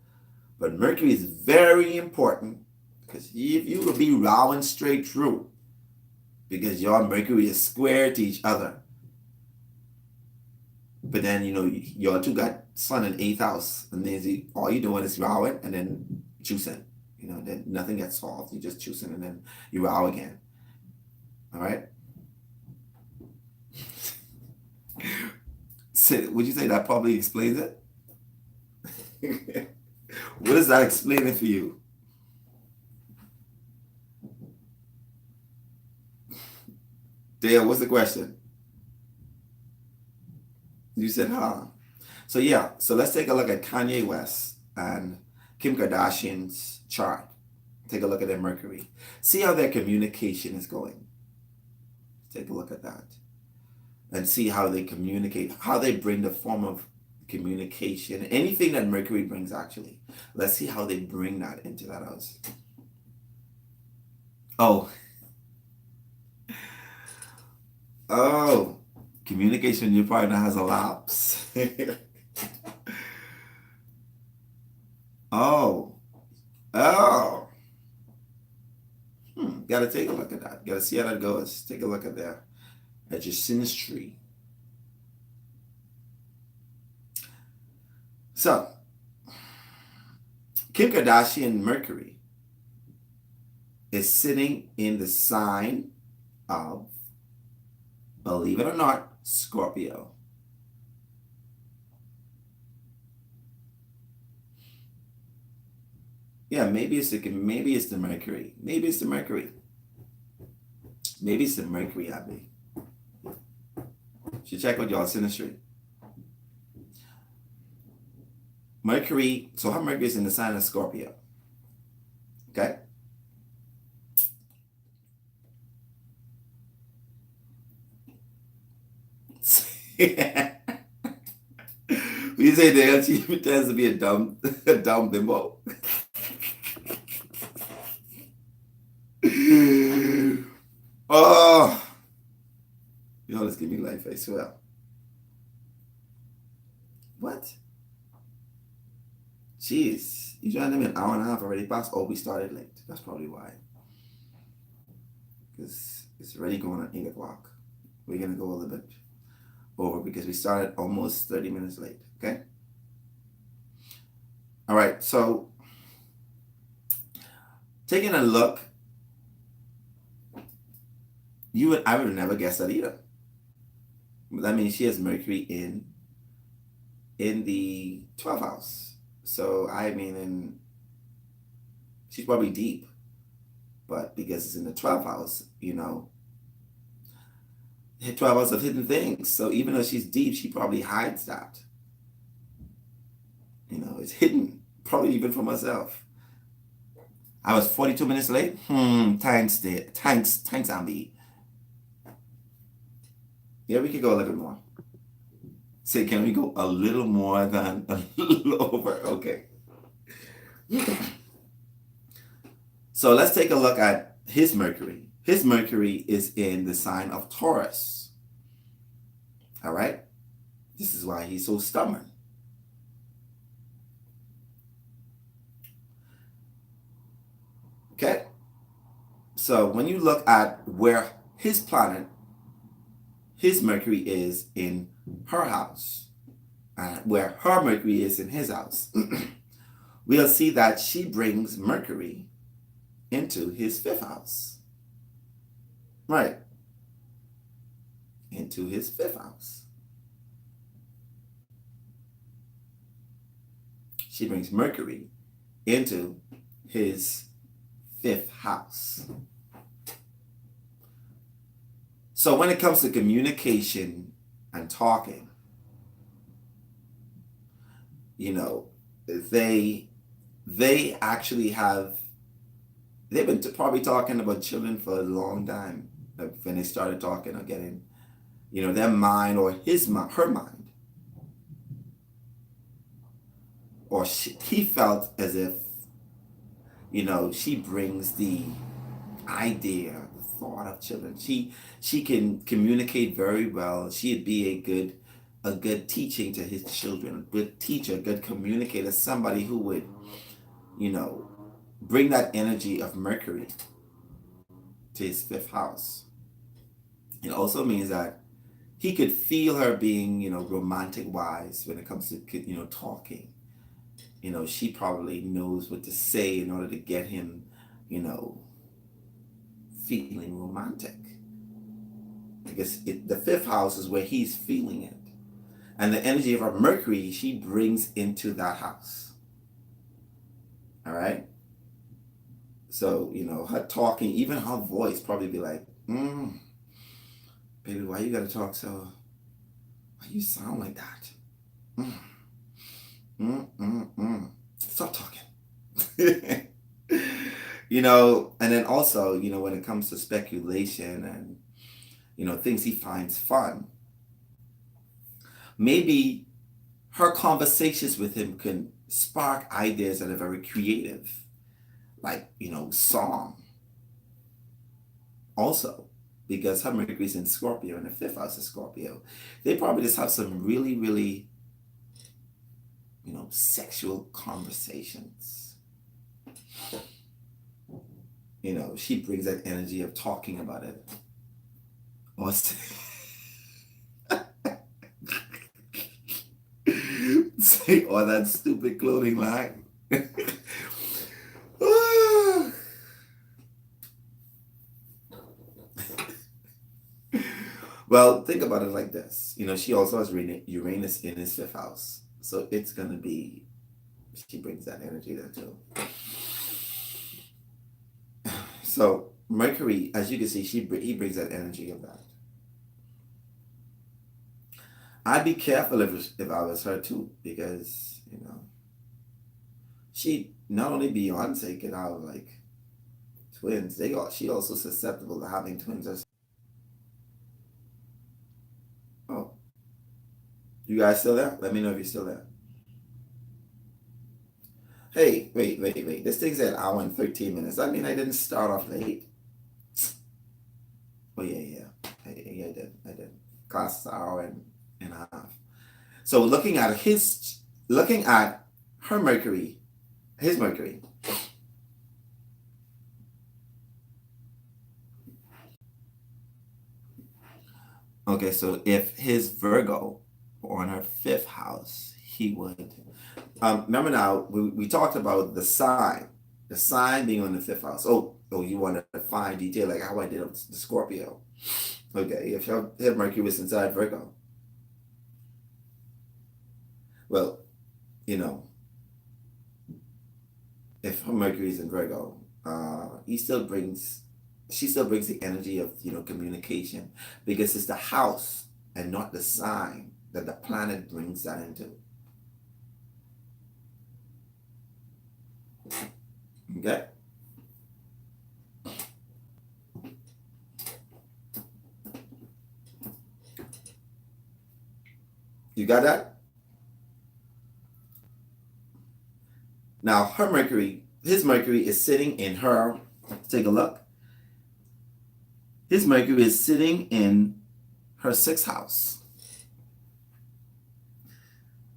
But Mercury is very important because if you will be rowing straight through, because your Mercury is square to each other. But then, y'all two got Sun in 8th house, and then all you're doing is rowing and then choosing. Then nothing gets solved. You just choosing and then you row again. All right? Would you say that probably explains it? What is that explaining for you? Dale, what's the question? You said, huh? So yeah, so let's take a look at Kanye West and Kim Kardashian's chart. Take a look at their Mercury. See how their communication is going. Take a look at that. And see how they communicate, how they bring the form of communication, anything that Mercury brings actually. Let's see how they bring that into that house. Oh, communication, your partner has a lapse. Oh. Gotta take a look at that. Gotta see how that goes. Take a look at that. At your synastry. So, Kim Kardashian Mercury is sitting in the sign of, believe it or not, Scorpio. Yeah, maybe it's the Mercury. Maybe it's the Mercury. Maybe it's the Mercury, Abby. Should check with y'all synastry. Mercury, so her Mercury is in the sign of Scorpio. Okay? You say Dale, she pretends to be a dumb bimbo. Oh, you always give me life, I swear. What? Jeez, you joined them an hour and a half already past. Oh, we started late. That's probably why. Because it's already going at 8 o'clock. We're going to go a little bit over because we started almost 30 minutes late. Okay? All right, so taking a look, I would have never guessed that either. That means she has Mercury in the 12th house. So I mean, she's probably deep, but because it's in the 12th house, 12 hours of hidden things. So even though she's deep, she probably hides that. It's hidden, probably even from herself. I was 42 minutes late. Thanks, Ambi. Yeah, we could go a little bit more. Say, can we go a little more than a little over? Okay. So let's take a look at his Mercury. His Mercury is in the sign of Taurus. All right? This is why he's so stubborn. Okay? So when you look at where his planet, his Mercury is in her house, where her Mercury is in his house, we'll see that she brings Mercury into his fifth house. Right. Into his fifth house. She brings Mercury into his fifth house. So when it comes to communication and talking, you know, they actually have, they've been probably talking about children for a long time. Like when they started talking or getting, you know, their mind or his mind, her mind, or he felt as if, you know, she brings the idea, the thought of children. She can communicate very well. She'd be a good teaching to his children, a good teacher, a good communicator, somebody who would, you know, bring that energy of Mercury to his fifth house. It also means that he could feel her being, you know, romantic wise when it comes to, you know, talking. You know, she probably knows what to say in order to get him, you know, feeling romantic. I guess the fifth house is where he's feeling it. And the energy of her Mercury, she brings into that house. All right? So, you know, her talking, even her voice probably be like, baby, why you gotta talk so, why you sound like that? Stop talking. You know, and then also, you know, when it comes to speculation and, you know, things he finds fun, maybe her conversations with him can spark ideas that are very creative, like, you know, song. Also, because her Mercury's in Scorpio and the fifth house is Scorpio, they probably just have some really, really, you know, sexual conversations. You know, she brings that energy of talking about it. Or say, or that stupid clothing line. Well, think about it like this. You know, she also has Uranus in his fifth house. So it's going to be, she brings that energy there too. So Mercury, as you can see, he brings that energy of that. I'd be careful if I was her too, because, you know, she, not only Beyonce can have like twins, she also susceptible to having twins herself. Oh, you guys still there? Let me know if you're still there. Hey, wait. This thing's at an hour and 13 minutes. I mean, I didn't start off late. Oh, yeah. I did. Class an hour and a half. So looking at her Mercury, his Mercury. Okay, so if his Virgo were on her fifth house, he would. Remember now, we talked about the sign being on the fifth house. Oh, you want to find detail like how I did on the Scorpio. Okay, if Mercury was inside Virgo, well, you know, if her Mercury is in Virgo, she still brings the energy of, you know, communication, because it's the house and not the sign that the planet brings that into. Okay. You got that? Now his Mercury is sitting in her, take a look. His Mercury is sitting in her sixth house.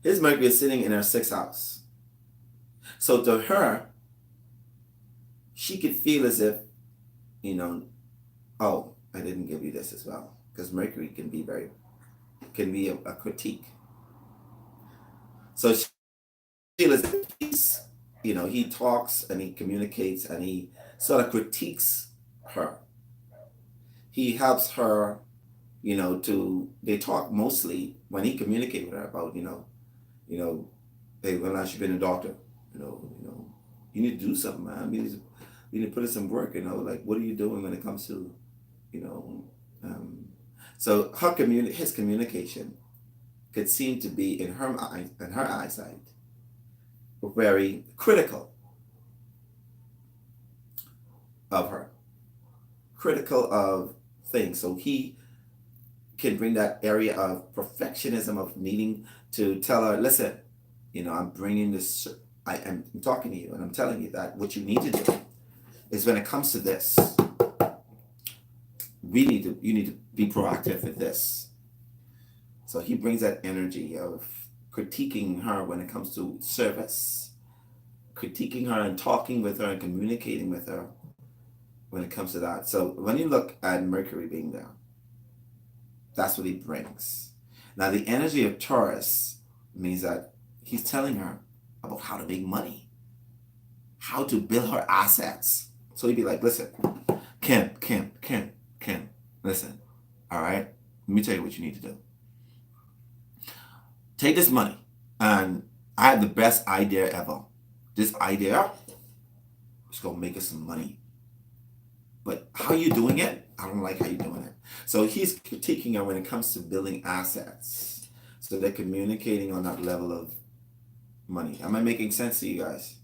His Mercury is sitting in her sixth house. So to her, she could feel as if, you know, oh, I didn't give you this as well. Because Mercury can be a critique. So she feels as if he talks and he communicates and he sort of critiques her. He helps her, they talk mostly when he communicates with her about, you know, hey, well, now she's been a doctor, you need to do something, man. You need to put in some work, like, what are you doing when it comes to, you know, um, so his communication could seem to be in her eyesight, very critical of her, critical of things. So he can bring that area of perfectionism of needing to tell her, listen, I'm bringing this, I am talking to you and I'm telling you that what you need to do is when it comes to this, you need to be proactive with this. So he brings that energy of critiquing her when it comes to service, critiquing her and talking with her and communicating with her when it comes to that. So when you look at Mercury being there, that's what he brings. Now the energy of Taurus means that he's telling her about how to make money, how to build her assets. So he'd be like, listen, Kim, listen, all right? Let me tell you what you need to do. Take this money, and I have the best idea ever. This idea is going to make us some money. But how you doing it? I don't like how you're doing it. So he's critiquing her when it comes to building assets. So they're communicating on that level of money. Am I making sense to you guys?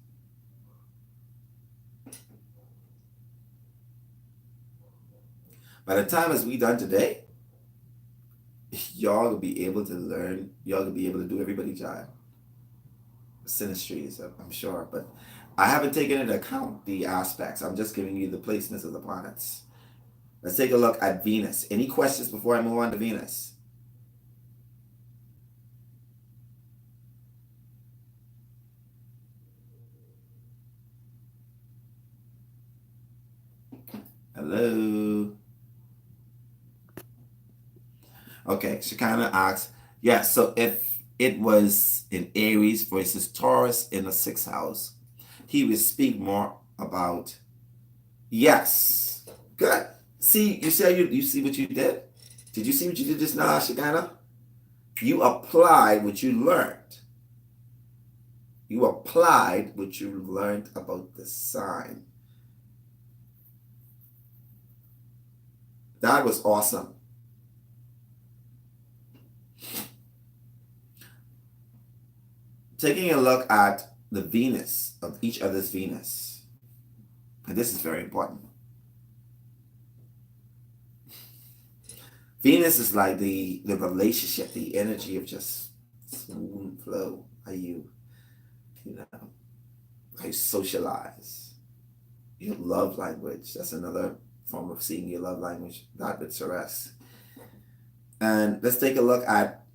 By the time as we done today, y'all will be able to learn. Y'all will be able to do everybody's job. Synastry is, I'm sure, but I haven't taken into account the aspects. I'm just giving you the placements of the planets. Let's take a look at Venus. Any questions before I move on to Venus? Hello. Okay, Shekinah asks, yes, so if it was in Aries versus Taurus in the 6th house, he would speak more about, yes, good. See, you see what you did? Did you see what you did just now, Shekinah? You applied what you learned. You applied what you learned about the sign. That was awesome. Taking a look at the Venus of each other's Venus. And this is very important. Venus is like the relationship, the energy of just smooth flow. How you socialize. Your love language. That's another form of seeing your love language. That with Ceres. And let's take a look at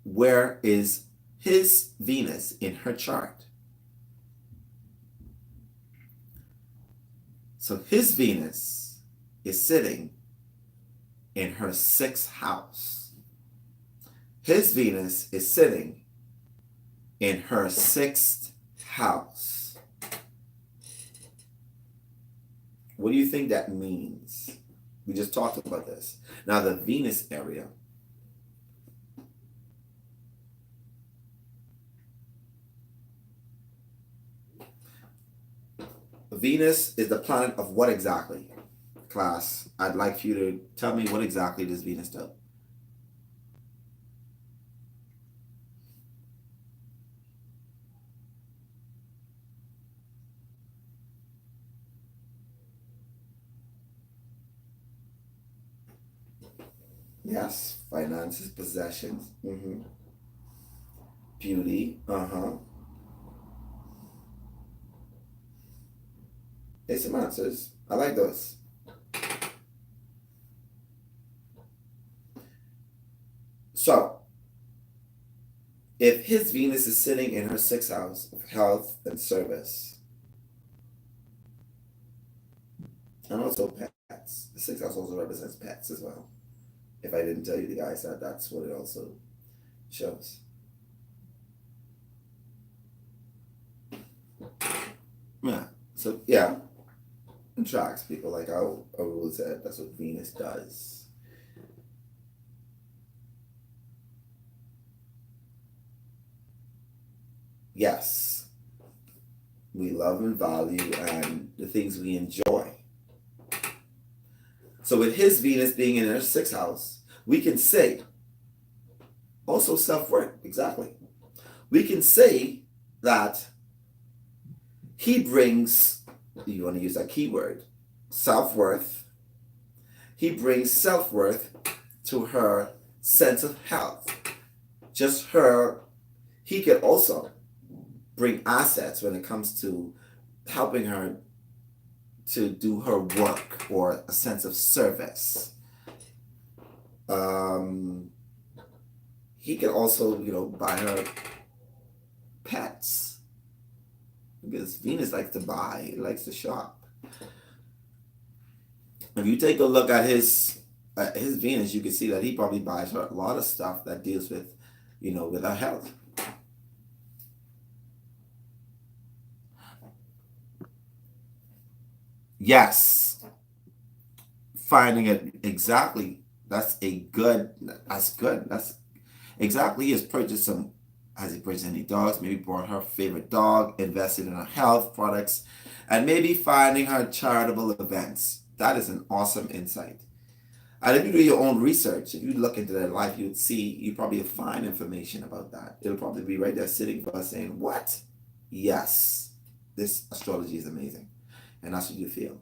where is his Venus in her chart. So his Venus is sitting in her 6th house. His Venus is sitting in her 6th house. What do you think that means? We just talked about this. Now the Venus area, Venus is the planet of what exactly? Class, I'd like for you to tell me what exactly does Venus do? Yes, finances, possessions, beauty, There's some answers. I like those. So, if his Venus is sitting in her 6th house of health and service, and also pets, the 6th house also represents pets as well. If I didn't tell you the guys that, that's what it also shows. Yeah. So yeah, attracts people like our rule said. That's what Venus does. Yes, we love and value and the things we enjoy. So with his Venus being in our sixth house, we can say also self-worth. Exactly. We can say that he brings, you want to use that keyword, self-worth. He brings self-worth to her sense of health. Just her, he could also bring assets when it comes to helping her to do her work or a sense of service. Um, he can also, buy her pets because Venus likes to buy, likes to shop. If you take a look at his Venus, you can see that he probably buys her a lot of stuff that deals with, with her health. Yes, finding it exactly. That's a good. That's good. That's exactly. He has purchased some. Has he purchased any dogs? Maybe bought her favorite dog, invested in her health products, and maybe finding her charitable events. That is an awesome insight. And if you do your own research, if you look into their life, you would see, you probably find information about that. It'll probably be right there sitting for us saying, what? Yes, this astrology is amazing. And that's what you feel.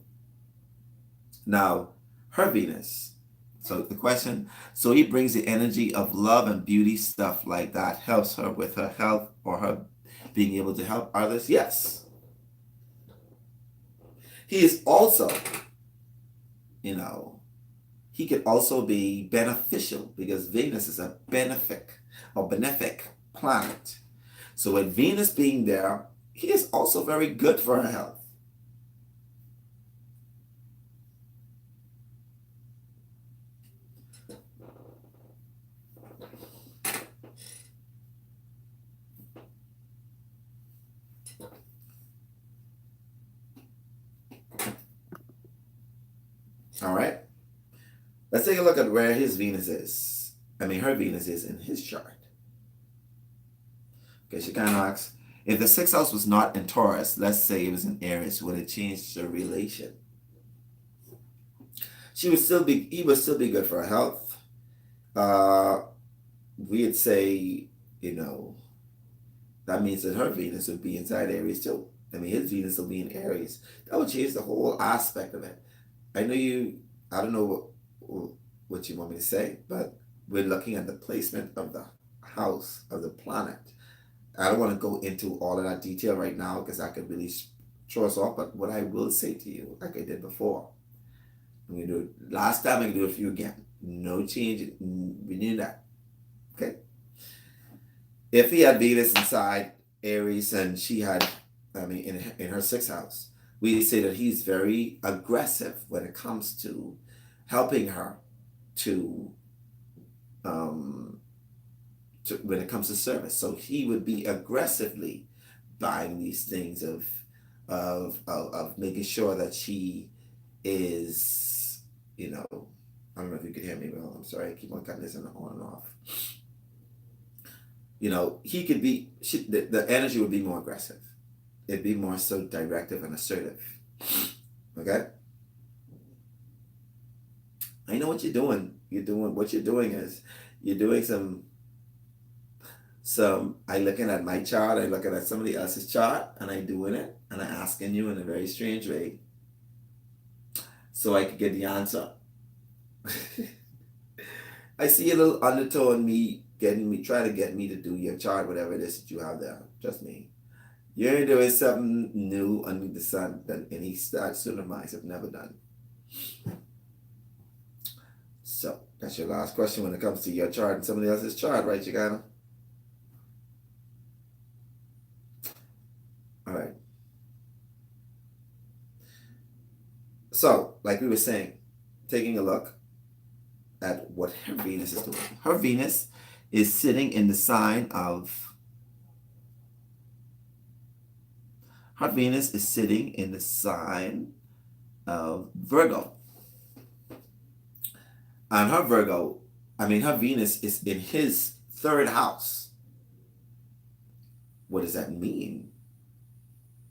Now, her Venus. So the question, so he brings the energy of love and beauty, stuff like that, helps her with her health or her being able to help others. Yes. He is also, you know, he could also be beneficial because Venus is a benefic planet. So with Venus being there, he is also very good for her health. All right. Let's take a look at where his Venus is. I mean, her Venus is in his chart. Okay, she kind of asks, if the sixth house was not in Taurus, let's say it was in Aries, would it change the relation? He would still be good for her health. Uh, we'd say, you know, that means that her Venus would be inside Aries too. I mean, his Venus will be in Aries. That would change the whole aspect of it. I know I don't know what you want me to say, but we're looking at the placement of the house of the planet. I don't want to go into all of that detail right now because I could really throw us off. But what I will say to you, like I did before, I'm going to do it last time, I'm going to do it for you again. No change. We knew that. Okay? If he had Venus inside Aries and she had, I mean, in her sixth house, we say that he's very aggressive when it comes to helping her to, when it comes to service. So he would be aggressively buying these things of making sure that she is, I don't know if you could hear me well. I'm sorry, I keep on cutting this on and off. He could be, the energy would be more aggressive. It'd be more so directive and assertive. Okay? I know what you're doing. What you're doing is you're doing I looking at my chart, I looking at somebody else's chart, and I doing it, and I asking you in a very strange way so I could get the answer. I see a little undertone trying to get me to do your chart, whatever it is that you have there. Trust me. You're doing something new under the sun that any student of mine have never done. So that's your last question when it comes to your chart and somebody else's chart, right, Chicana? All right. So, like we were saying, taking a look at what her Venus is doing. Her Venus is sitting in the sign of Her Venus is sitting in the sign of Virgo. And her Venus is in his third house. What does that mean?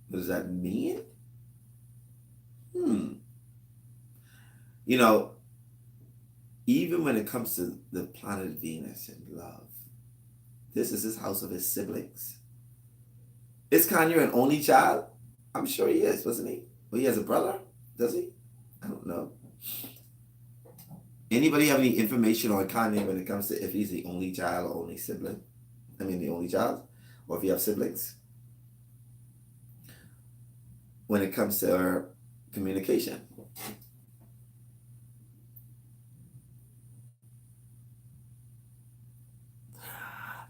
What does that mean? You know, even when it comes to the planet Venus and love, this is his house of his siblings. Is Kanye an only child? I'm sure he is, wasn't he? Well, he has a brother, does he? I don't know. Anybody have any information on Kanye when it comes to if he's the only child or only sibling? I mean, the only child? Or if you have siblings? When it comes to communication.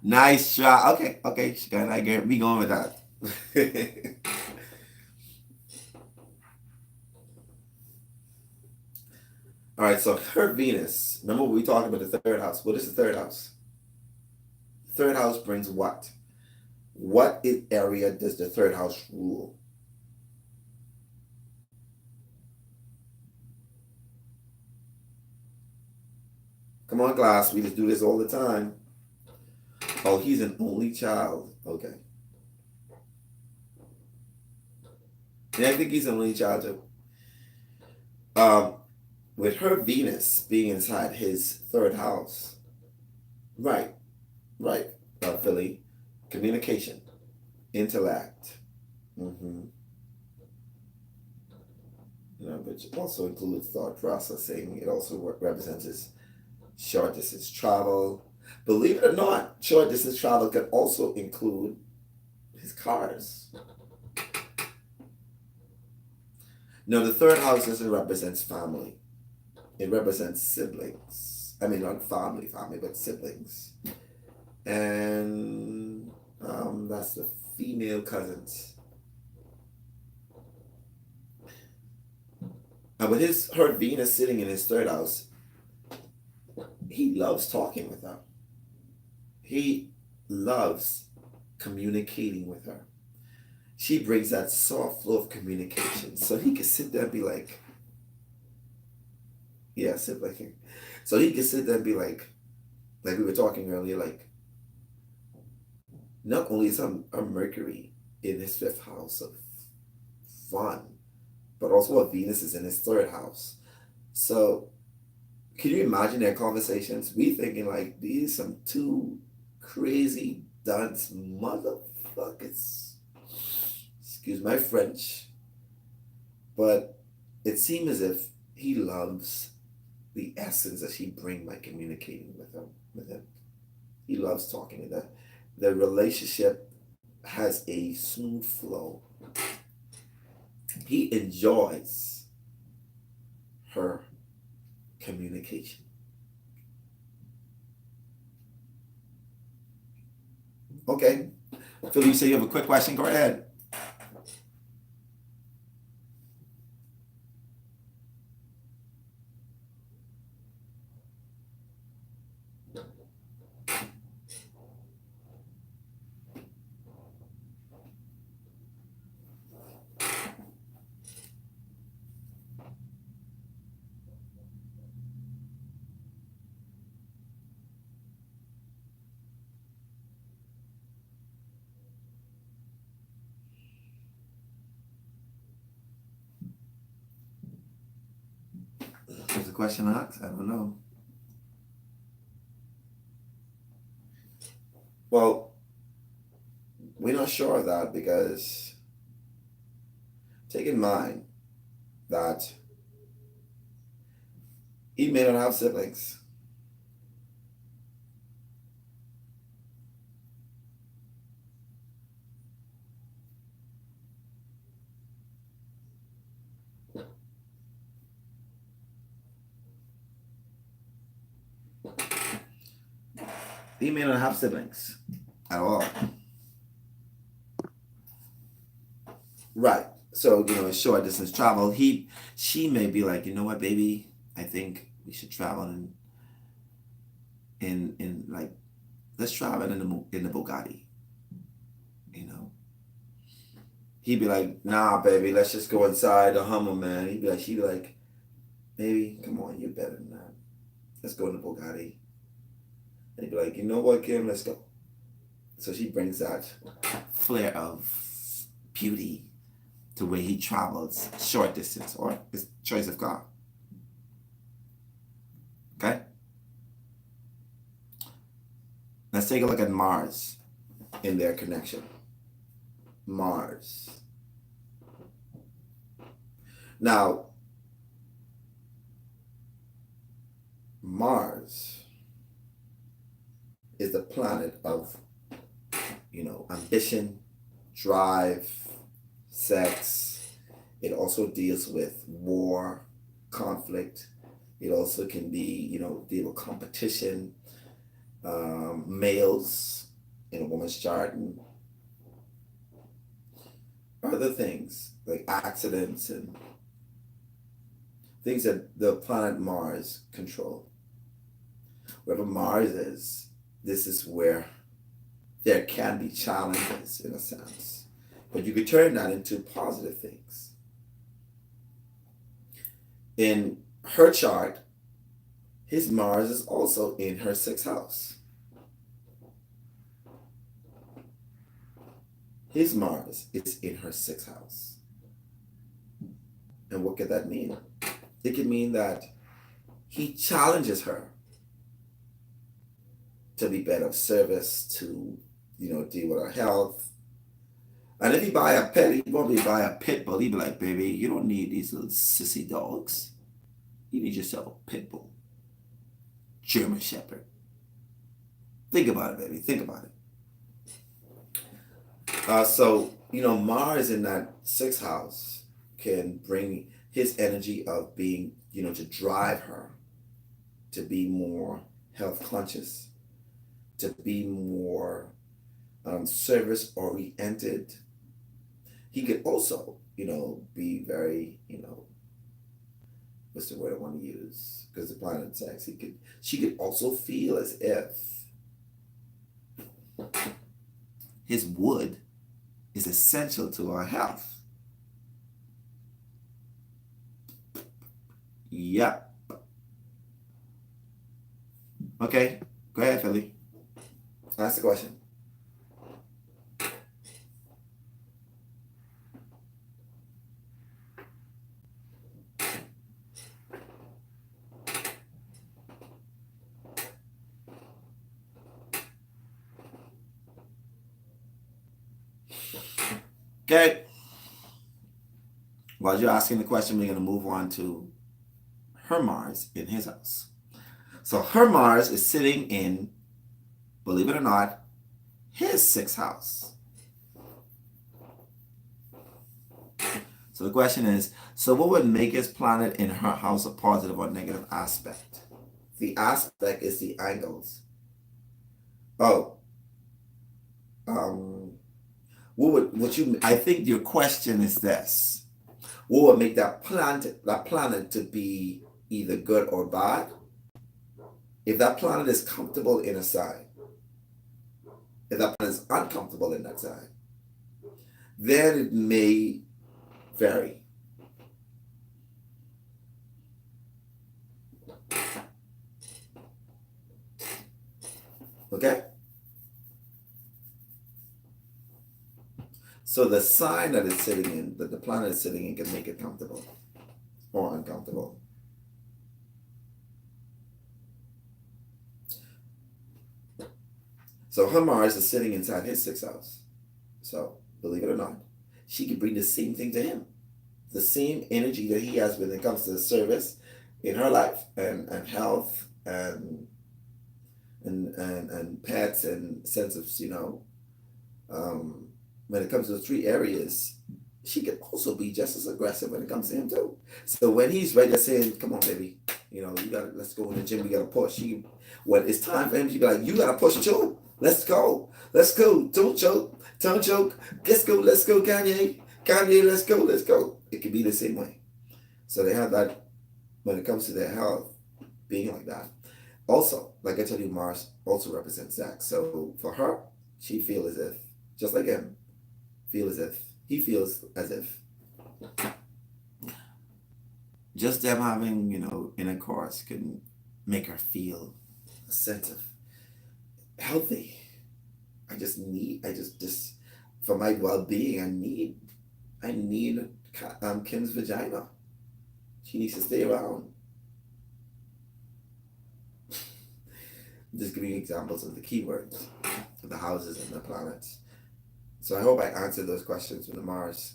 Nice try. Okay, Shagan, I get me going with that. All right, so her Venus. Remember we talked about the third house. What is the third house? The third house brings what? What area does the third house rule? Come on, class. We just do this all the time. Oh, he's an only child. Okay. Yeah, I think he's an only child too. With her Venus being inside his third house. Right. Philly. Communication. Intellect. Which also includes thought processing. It also represents his short distance travel. Believe it or not, short distance travel can also include his cars. No, the third house doesn't represent family. It represents siblings. I mean, not family, but siblings. And that's the female cousins. And with her Venus sitting in his third house, he loves talking with her. He loves communicating with her. She brings that soft flow of communication. So he can sit there and be like, yeah, sibling. So he can sit there and be like we were talking earlier, like, not only is a Mercury in his fifth house of fun, but also a Venus is in his third house. So can you imagine their conversations? We thinking like these some two crazy dunce motherfuckers. Excuse my French. But it seems as if he loves the essence that she bring by communicating with him. He loves talking to them. The relationship has a smooth flow. He enjoys her communication. Okay. Phil, you say you have a quick question? Go ahead. There's a question asked? I don't know. Well, we're not sure of that because take in mind that he may not have siblings. He may not have siblings at all. Right. So, short distance travel, she may be like, you know what, baby, I think we should travel in like, let's travel in the Bugatti. he'd be like, nah, baby, let's just go inside the Hummer, man. She'd be like, baby, come on, you're better than that. Let's go in the Bugatti. And he'd be like, you know what, Kim, let's go. So she brings that flair of beauty to where he travels short distance, or his choice of car. Okay? Let's take a look at Mars in their connection. Mars. Now, Mars is the planet of, ambition, drive, sex. It also deals with war, conflict. It also can be, deal with competition, males in a woman's chart, and other things like accidents and things that the planet Mars control. Wherever Mars is, this is where there can be challenges in a sense, but you could turn that into positive things. In her chart, his Mars is also in her sixth house. His Mars is in her sixth house. And what could that mean? It could mean that he challenges her to be better of service, to, deal with her health. And if he buy a pet, he won't be buy a pit bull. He'd be like, baby, you don't need these little sissy dogs. You need yourself a pit bull. German Shepherd. Think about it, baby. Think about it. So, Mars in that sixth house can bring his energy of being, to drive her to be more health conscious, to be more service oriented. He could also, be very, what's the word I want to use? Because the planet sex, she could also feel as if his wood is essential to our health. Yep. Okay, go ahead, Philly. Ask the question. Okay. While you're asking the question, we're going to move on to her Mars in his house. So her Mars is sitting in, believe it or not, his sixth house. So the question is, so what would make his planet in her house a positive or negative aspect? The aspect is the angles. I think your question is this. What would make that planet to be either good or bad? If that planet is comfortable in a side, if that planet is uncomfortable in that side, then it may vary. Okay? So the sign that it's sitting in, that the planet is sitting in, can make it comfortable or uncomfortable. So her Mars is sitting inside his sixth house. So, believe it or not, she could bring the same thing to him. The same energy that he has when it comes to service in her life and health and pets and sense of, when it comes to the three areas, she could also be just as aggressive when it comes to him too. So when he's ready to say, come on, baby, let's go in the gym, we gotta push. When it's time for him, she'd be like, you gotta push too. Let's go. Don't joke. Let's go, Kanye, let's go. It could be the same way. So they have that when it comes to their health, being like that. Also, like I told you, Mars also represents sex. So for her, she feels as if, just like him, feel as if he feels as if just them having, intercourse can make her feel a sense of healthy. I just for my well-being, I need Kim's vagina. She needs to stay around. Just giving examples of the keywords, of the houses and the planets. So I hope I answered those questions with the Mars.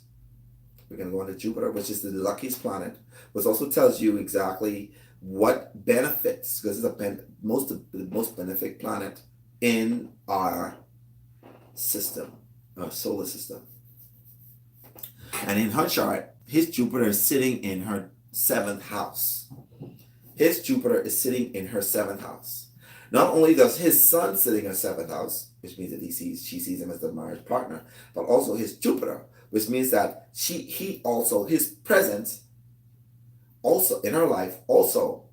We're going to go on to Jupiter, which is the luckiest planet, which also tells you exactly what benefits, because it's the most benefic planet in our system, our solar system. And in her chart, his Jupiter is sitting in her seventh house. His Jupiter is sitting in her seventh house. Not only does his sun sit in her seventh house, which means that she sees him as the marriage partner, but also his Jupiter, which means that his presence also in her life also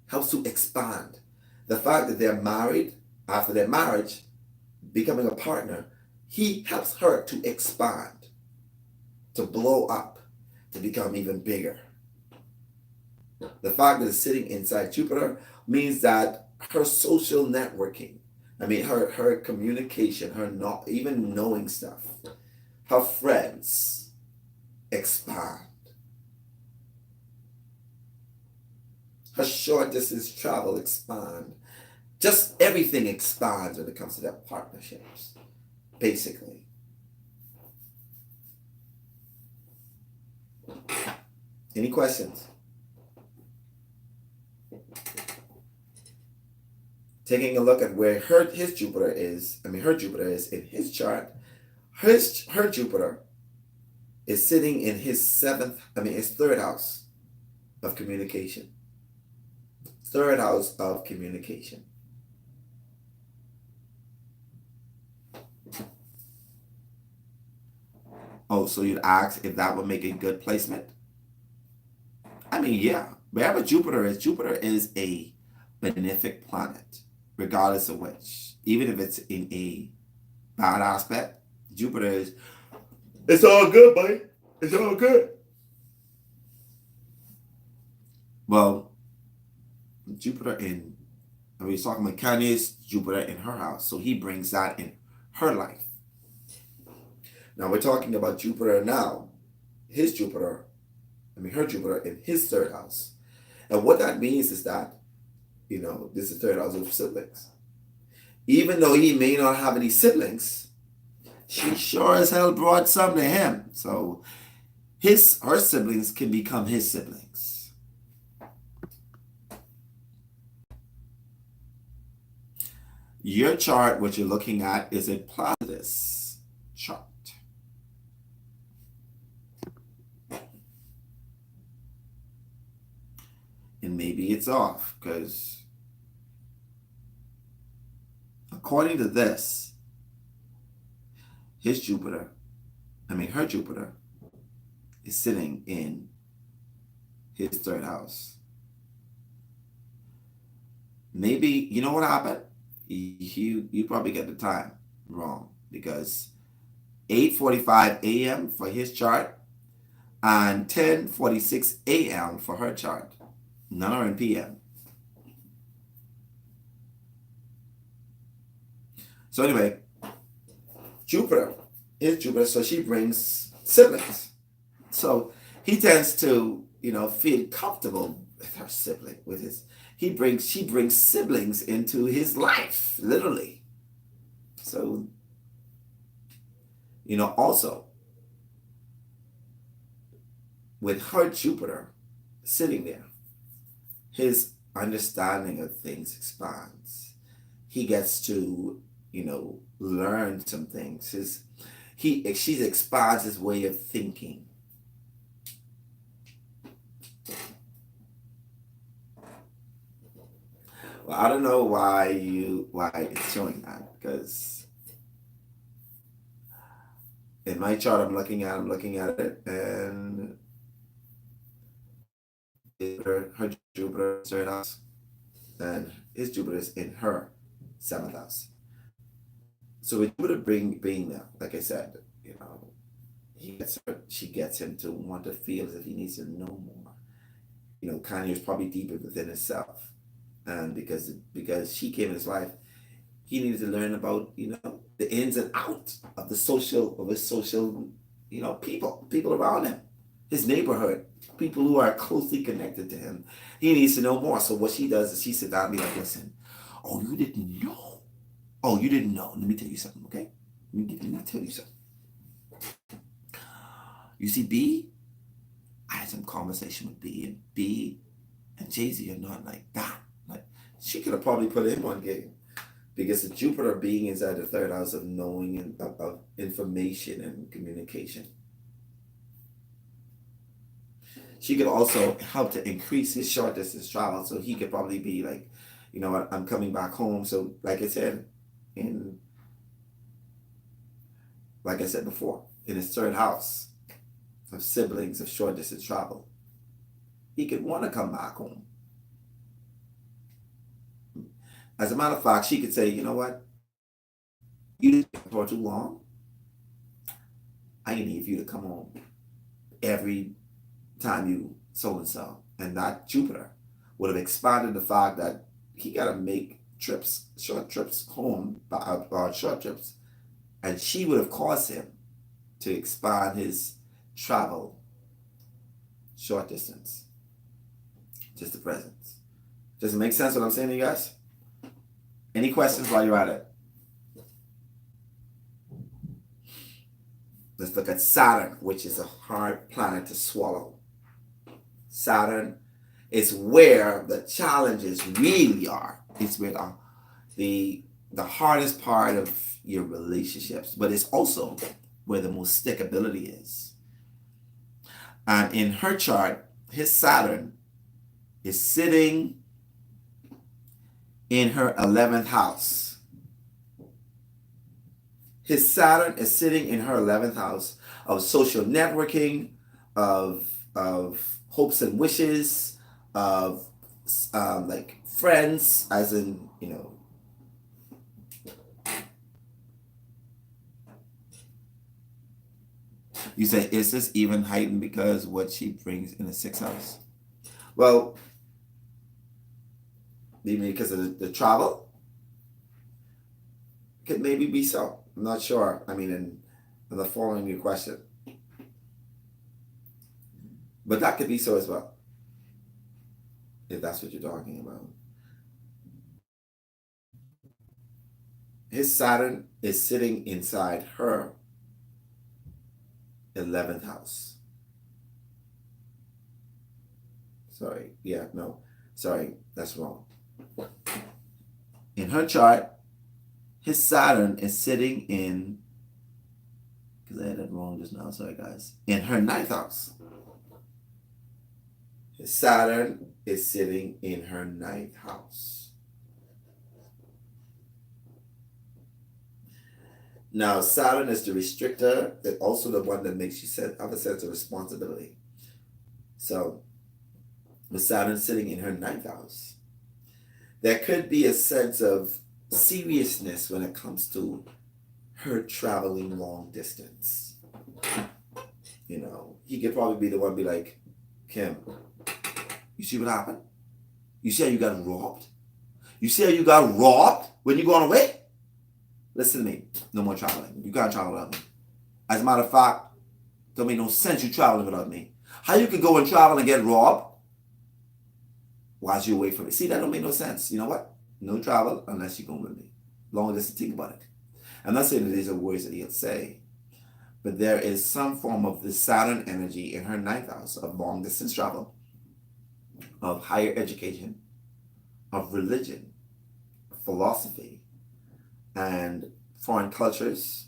helps to expand. The fact that they're married, after their marriage, becoming a partner, he helps her to expand, to blow up, to become even bigger. The fact that it's sitting inside Jupiter means that her social networking, her communication, her not even knowing stuff, her friends expand. Her short distance travel expand. Just everything expands when it comes to their partnerships, basically. Any questions? Taking a look at where her Jupiter is in his chart. Her Jupiter is sitting in his third house of communication. Third house of communication. Oh, so you'd ask if that would make a good placement? Yeah. Wherever Jupiter is a benefic planet, regardless of which. Even if it's in a bad aspect, Jupiter is, it's all good, buddy. It's all good. Well, Jupiter he's talking about Kanye's Jupiter in her house, so he brings that in her life. Now we're talking about Jupiter now, her Jupiter in his third house. And what that means is that, this is the third house of siblings. Even though he may not have any siblings, she sure as hell brought some to him. So her siblings can become his siblings. Your chart, what you're looking at, is a Placidus chart. And maybe it's off, because according to this, her Jupiter is sitting in his third house. Maybe, you know what happened? You probably get the time wrong, because 8:45 a.m. for his chart and 10:46 a.m. for her chart. None are in PM. So anyway, Jupiter is Jupiter, so she brings siblings. So he tends to, feel comfortable with her sibling, she brings siblings into his life, literally. So, also with her Jupiter sitting there, his understanding of things expands. He gets to, learn some things. She expands his way of thinking. Well, I don't know why it's showing that, because in my chart I'm looking at it, and her Jupiter is third house, and his Jupiter is in her seventh house. So with Jupiter being there, like I said, she gets him to want to feel as if he needs to know more. Kanye is probably deeper within himself, and because she came in his life, he needed to learn about the ins and outs of his social people around him, his neighborhood, people who are closely connected to him. He needs to know more. So what she does is she sits down and be like, listen, oh, you didn't know. Oh, you didn't know. Let me tell you something, okay? Let me tell you something. You see, B, I had some conversation with B, and B and Jay-Z are not like that. Like, she could have probably put him on game. Because the Jupiter being inside the third house of knowing and of information and communication. She could also help to increase his short distance travel. So he could probably be like, you know what, I'm coming back home. So like I said before, in his third house of siblings of short distance travel, he could want to come back home. As a matter of fact, she could say, you know what, you didn't for too long. I need you to come home every time you so and so. And that Jupiter would have expanded the fact that he got to make short trips home, short trips. And she would have caused him to expand his travel short distance. Just the presence. Does it make sense what I'm saying to you guys? Any questions while you're at it? Let's look at Saturn, which is a hard planet to swallow. Saturn is where the challenges really are. It's where the hardest part of your relationships, but it's also where the most stickability is. And in her chart, his Saturn is sitting in her 11th house. His Saturn is sitting in her 11th house of social networking, of hopes and wishes, of like friends, as in, you say, is this even heightened because what she brings in the 6th house? Well, maybe because of the travel? Could maybe be so. I'm not sure. I mean, in the following your question. But that could be so as well, if that's what you're talking about. His Saturn is sitting inside her 11th house. Sorry. Yeah, no. Sorry, that's wrong. In her chart, his Saturn is sitting in, because I had that wrong just now, sorry guys, in her 9th house. His Saturn is sitting in her 9th house. Now, Saturn is the restrictor, and also the one that makes you have a sense of responsibility. So, with Saturn sitting in her 9th house, there could be a sense of seriousness when it comes to her traveling long distance. He could probably be the one be like, Kim, you see what happened? You see how you got robbed? You see how you got robbed when you going away? Listen to me. No more traveling. You can't travel without me. As a matter of fact, don't make no sense you traveling without me. How you could go and travel and get robbed while you away from me? See, that don't make no sense. You know what? No travel unless you're going with me. Long as you think about it. I'm not saying that these are words that he'll say, but there is some form of the Saturn energy in her 9th house of long distance travel, of higher education, of religion, philosophy, and foreign cultures,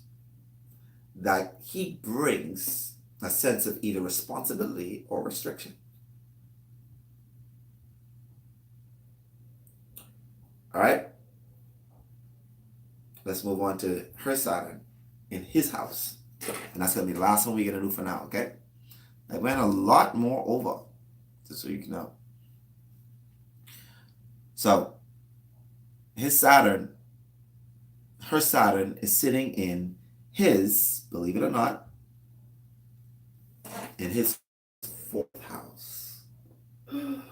that he brings a sense of either responsibility or restriction. All right? Let's move on to her Saturn in his house. And that's going to be the last one we're going to do for now, okay? I went a lot more over, just so you can know. So, her Saturn is sitting in his, believe it or not, in his fourth house. Ooh.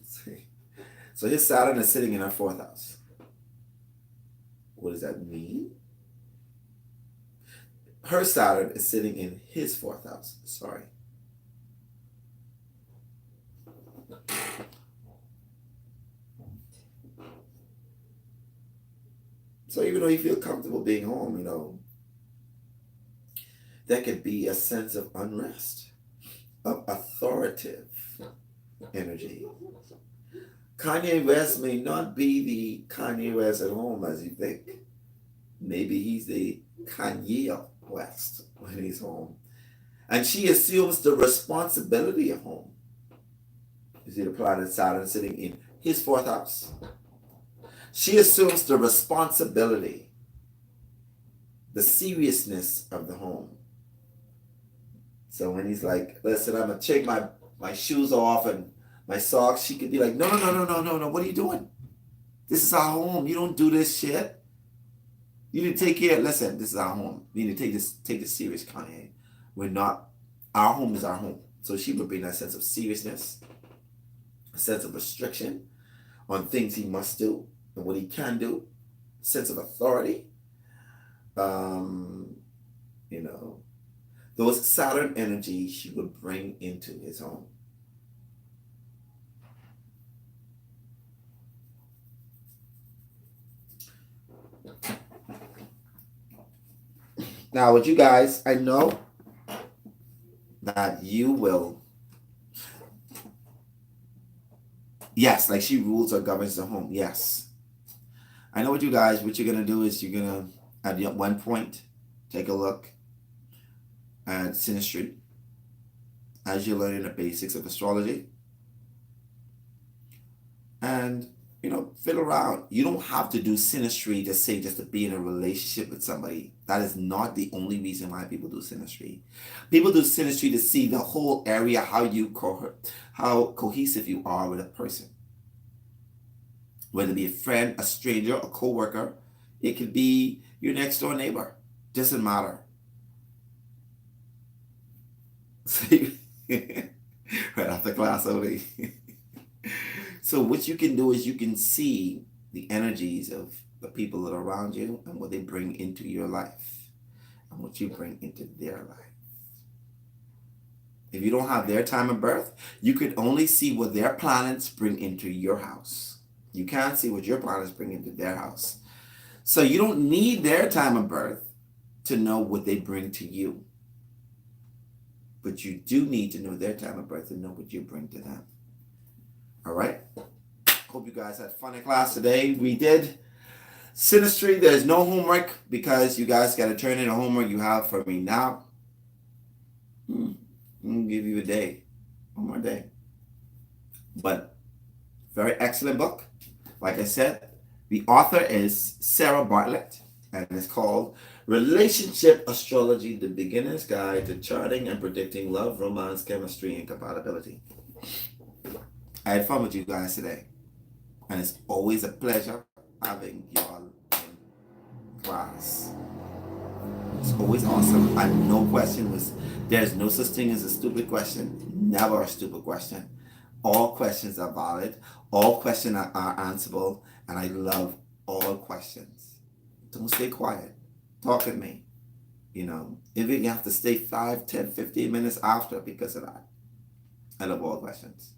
See. So his Saturn is sitting in our fourth house. What does that mean? Her Saturn is sitting in his fourth house. Sorry. So even though you feel comfortable being home, there could be a sense of unrest, of authoritative energy. Kanye West may not be the Kanye West at home as you think. Maybe he's the Kanye West when he's home. And she assumes the responsibility of home. You see the planet Saturn sitting in his fourth house. She assumes the responsibility, the seriousness of the home. So when he's like, listen, I'm going to take my shoes off and my socks, she could be like, no, what are you doing? This is our home. You don't do this shit. You need to take care. Listen, this is our home. You need to take this serious, Kanye. Our home is our home. So she would bring that sense of seriousness, a sense of restriction on things he must do and what he can do, a sense of authority. Those Saturn energies she would bring into his home. Now, with you guys, I know that you will. Yes, like she rules or governs the home. Yes. I know what you're going to do is you're going to, at one point, take a look at Synastry as you're learning the basics of astrology. And, fiddle around. You don't have to do Synastry just to be in a relationship with somebody. That is not the only reason why people do Synastry. People do Synastry to see the whole area, how cohesive you are with a person. Whether it be a friend, a stranger, a co-worker, it could be your next door neighbor. Doesn't matter. Right after class only. So what you can do is you can see the energies of the people that are around you and what they bring into your life and what you bring into their life. If you don't have their time of birth, you could only see what their planets bring into your house. You can't see what your planets bring into their house. So you don't need their time of birth to know what they bring to you. But you do need to know their time of birth to know what you bring to them. All right? Hope you guys had fun in class today. We did Synastry. There's no homework because you guys got to turn in the homework you have for me now. I'm going to give you a day. One more day. But very excellent book. Like I said, the author is Sarah Bartlett, and it's called Relationship Astrology, The Beginner's Guide to Charting and Predicting Love, Romance, Chemistry, and Compatibility. I had fun with you guys today, and it's always a pleasure having y'all in class. It's always awesome, and there's no such thing as a stupid question, never a stupid question. All questions are valid, all questions are answerable, and I love all questions. Don't stay quiet, talk at me, if you have to stay 5, 10, 15 minutes after because of that. I love all questions.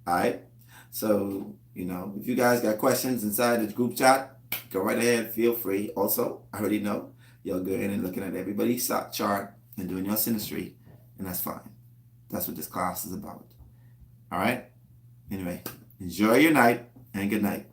All right, so if you guys got questions inside the group chat, go right ahead, feel free. Also, I already know you'll go in and looking at everybody's chart and doing your Synastry, and that's fine. That's what this class is about. All right, anyway, enjoy your night and good night.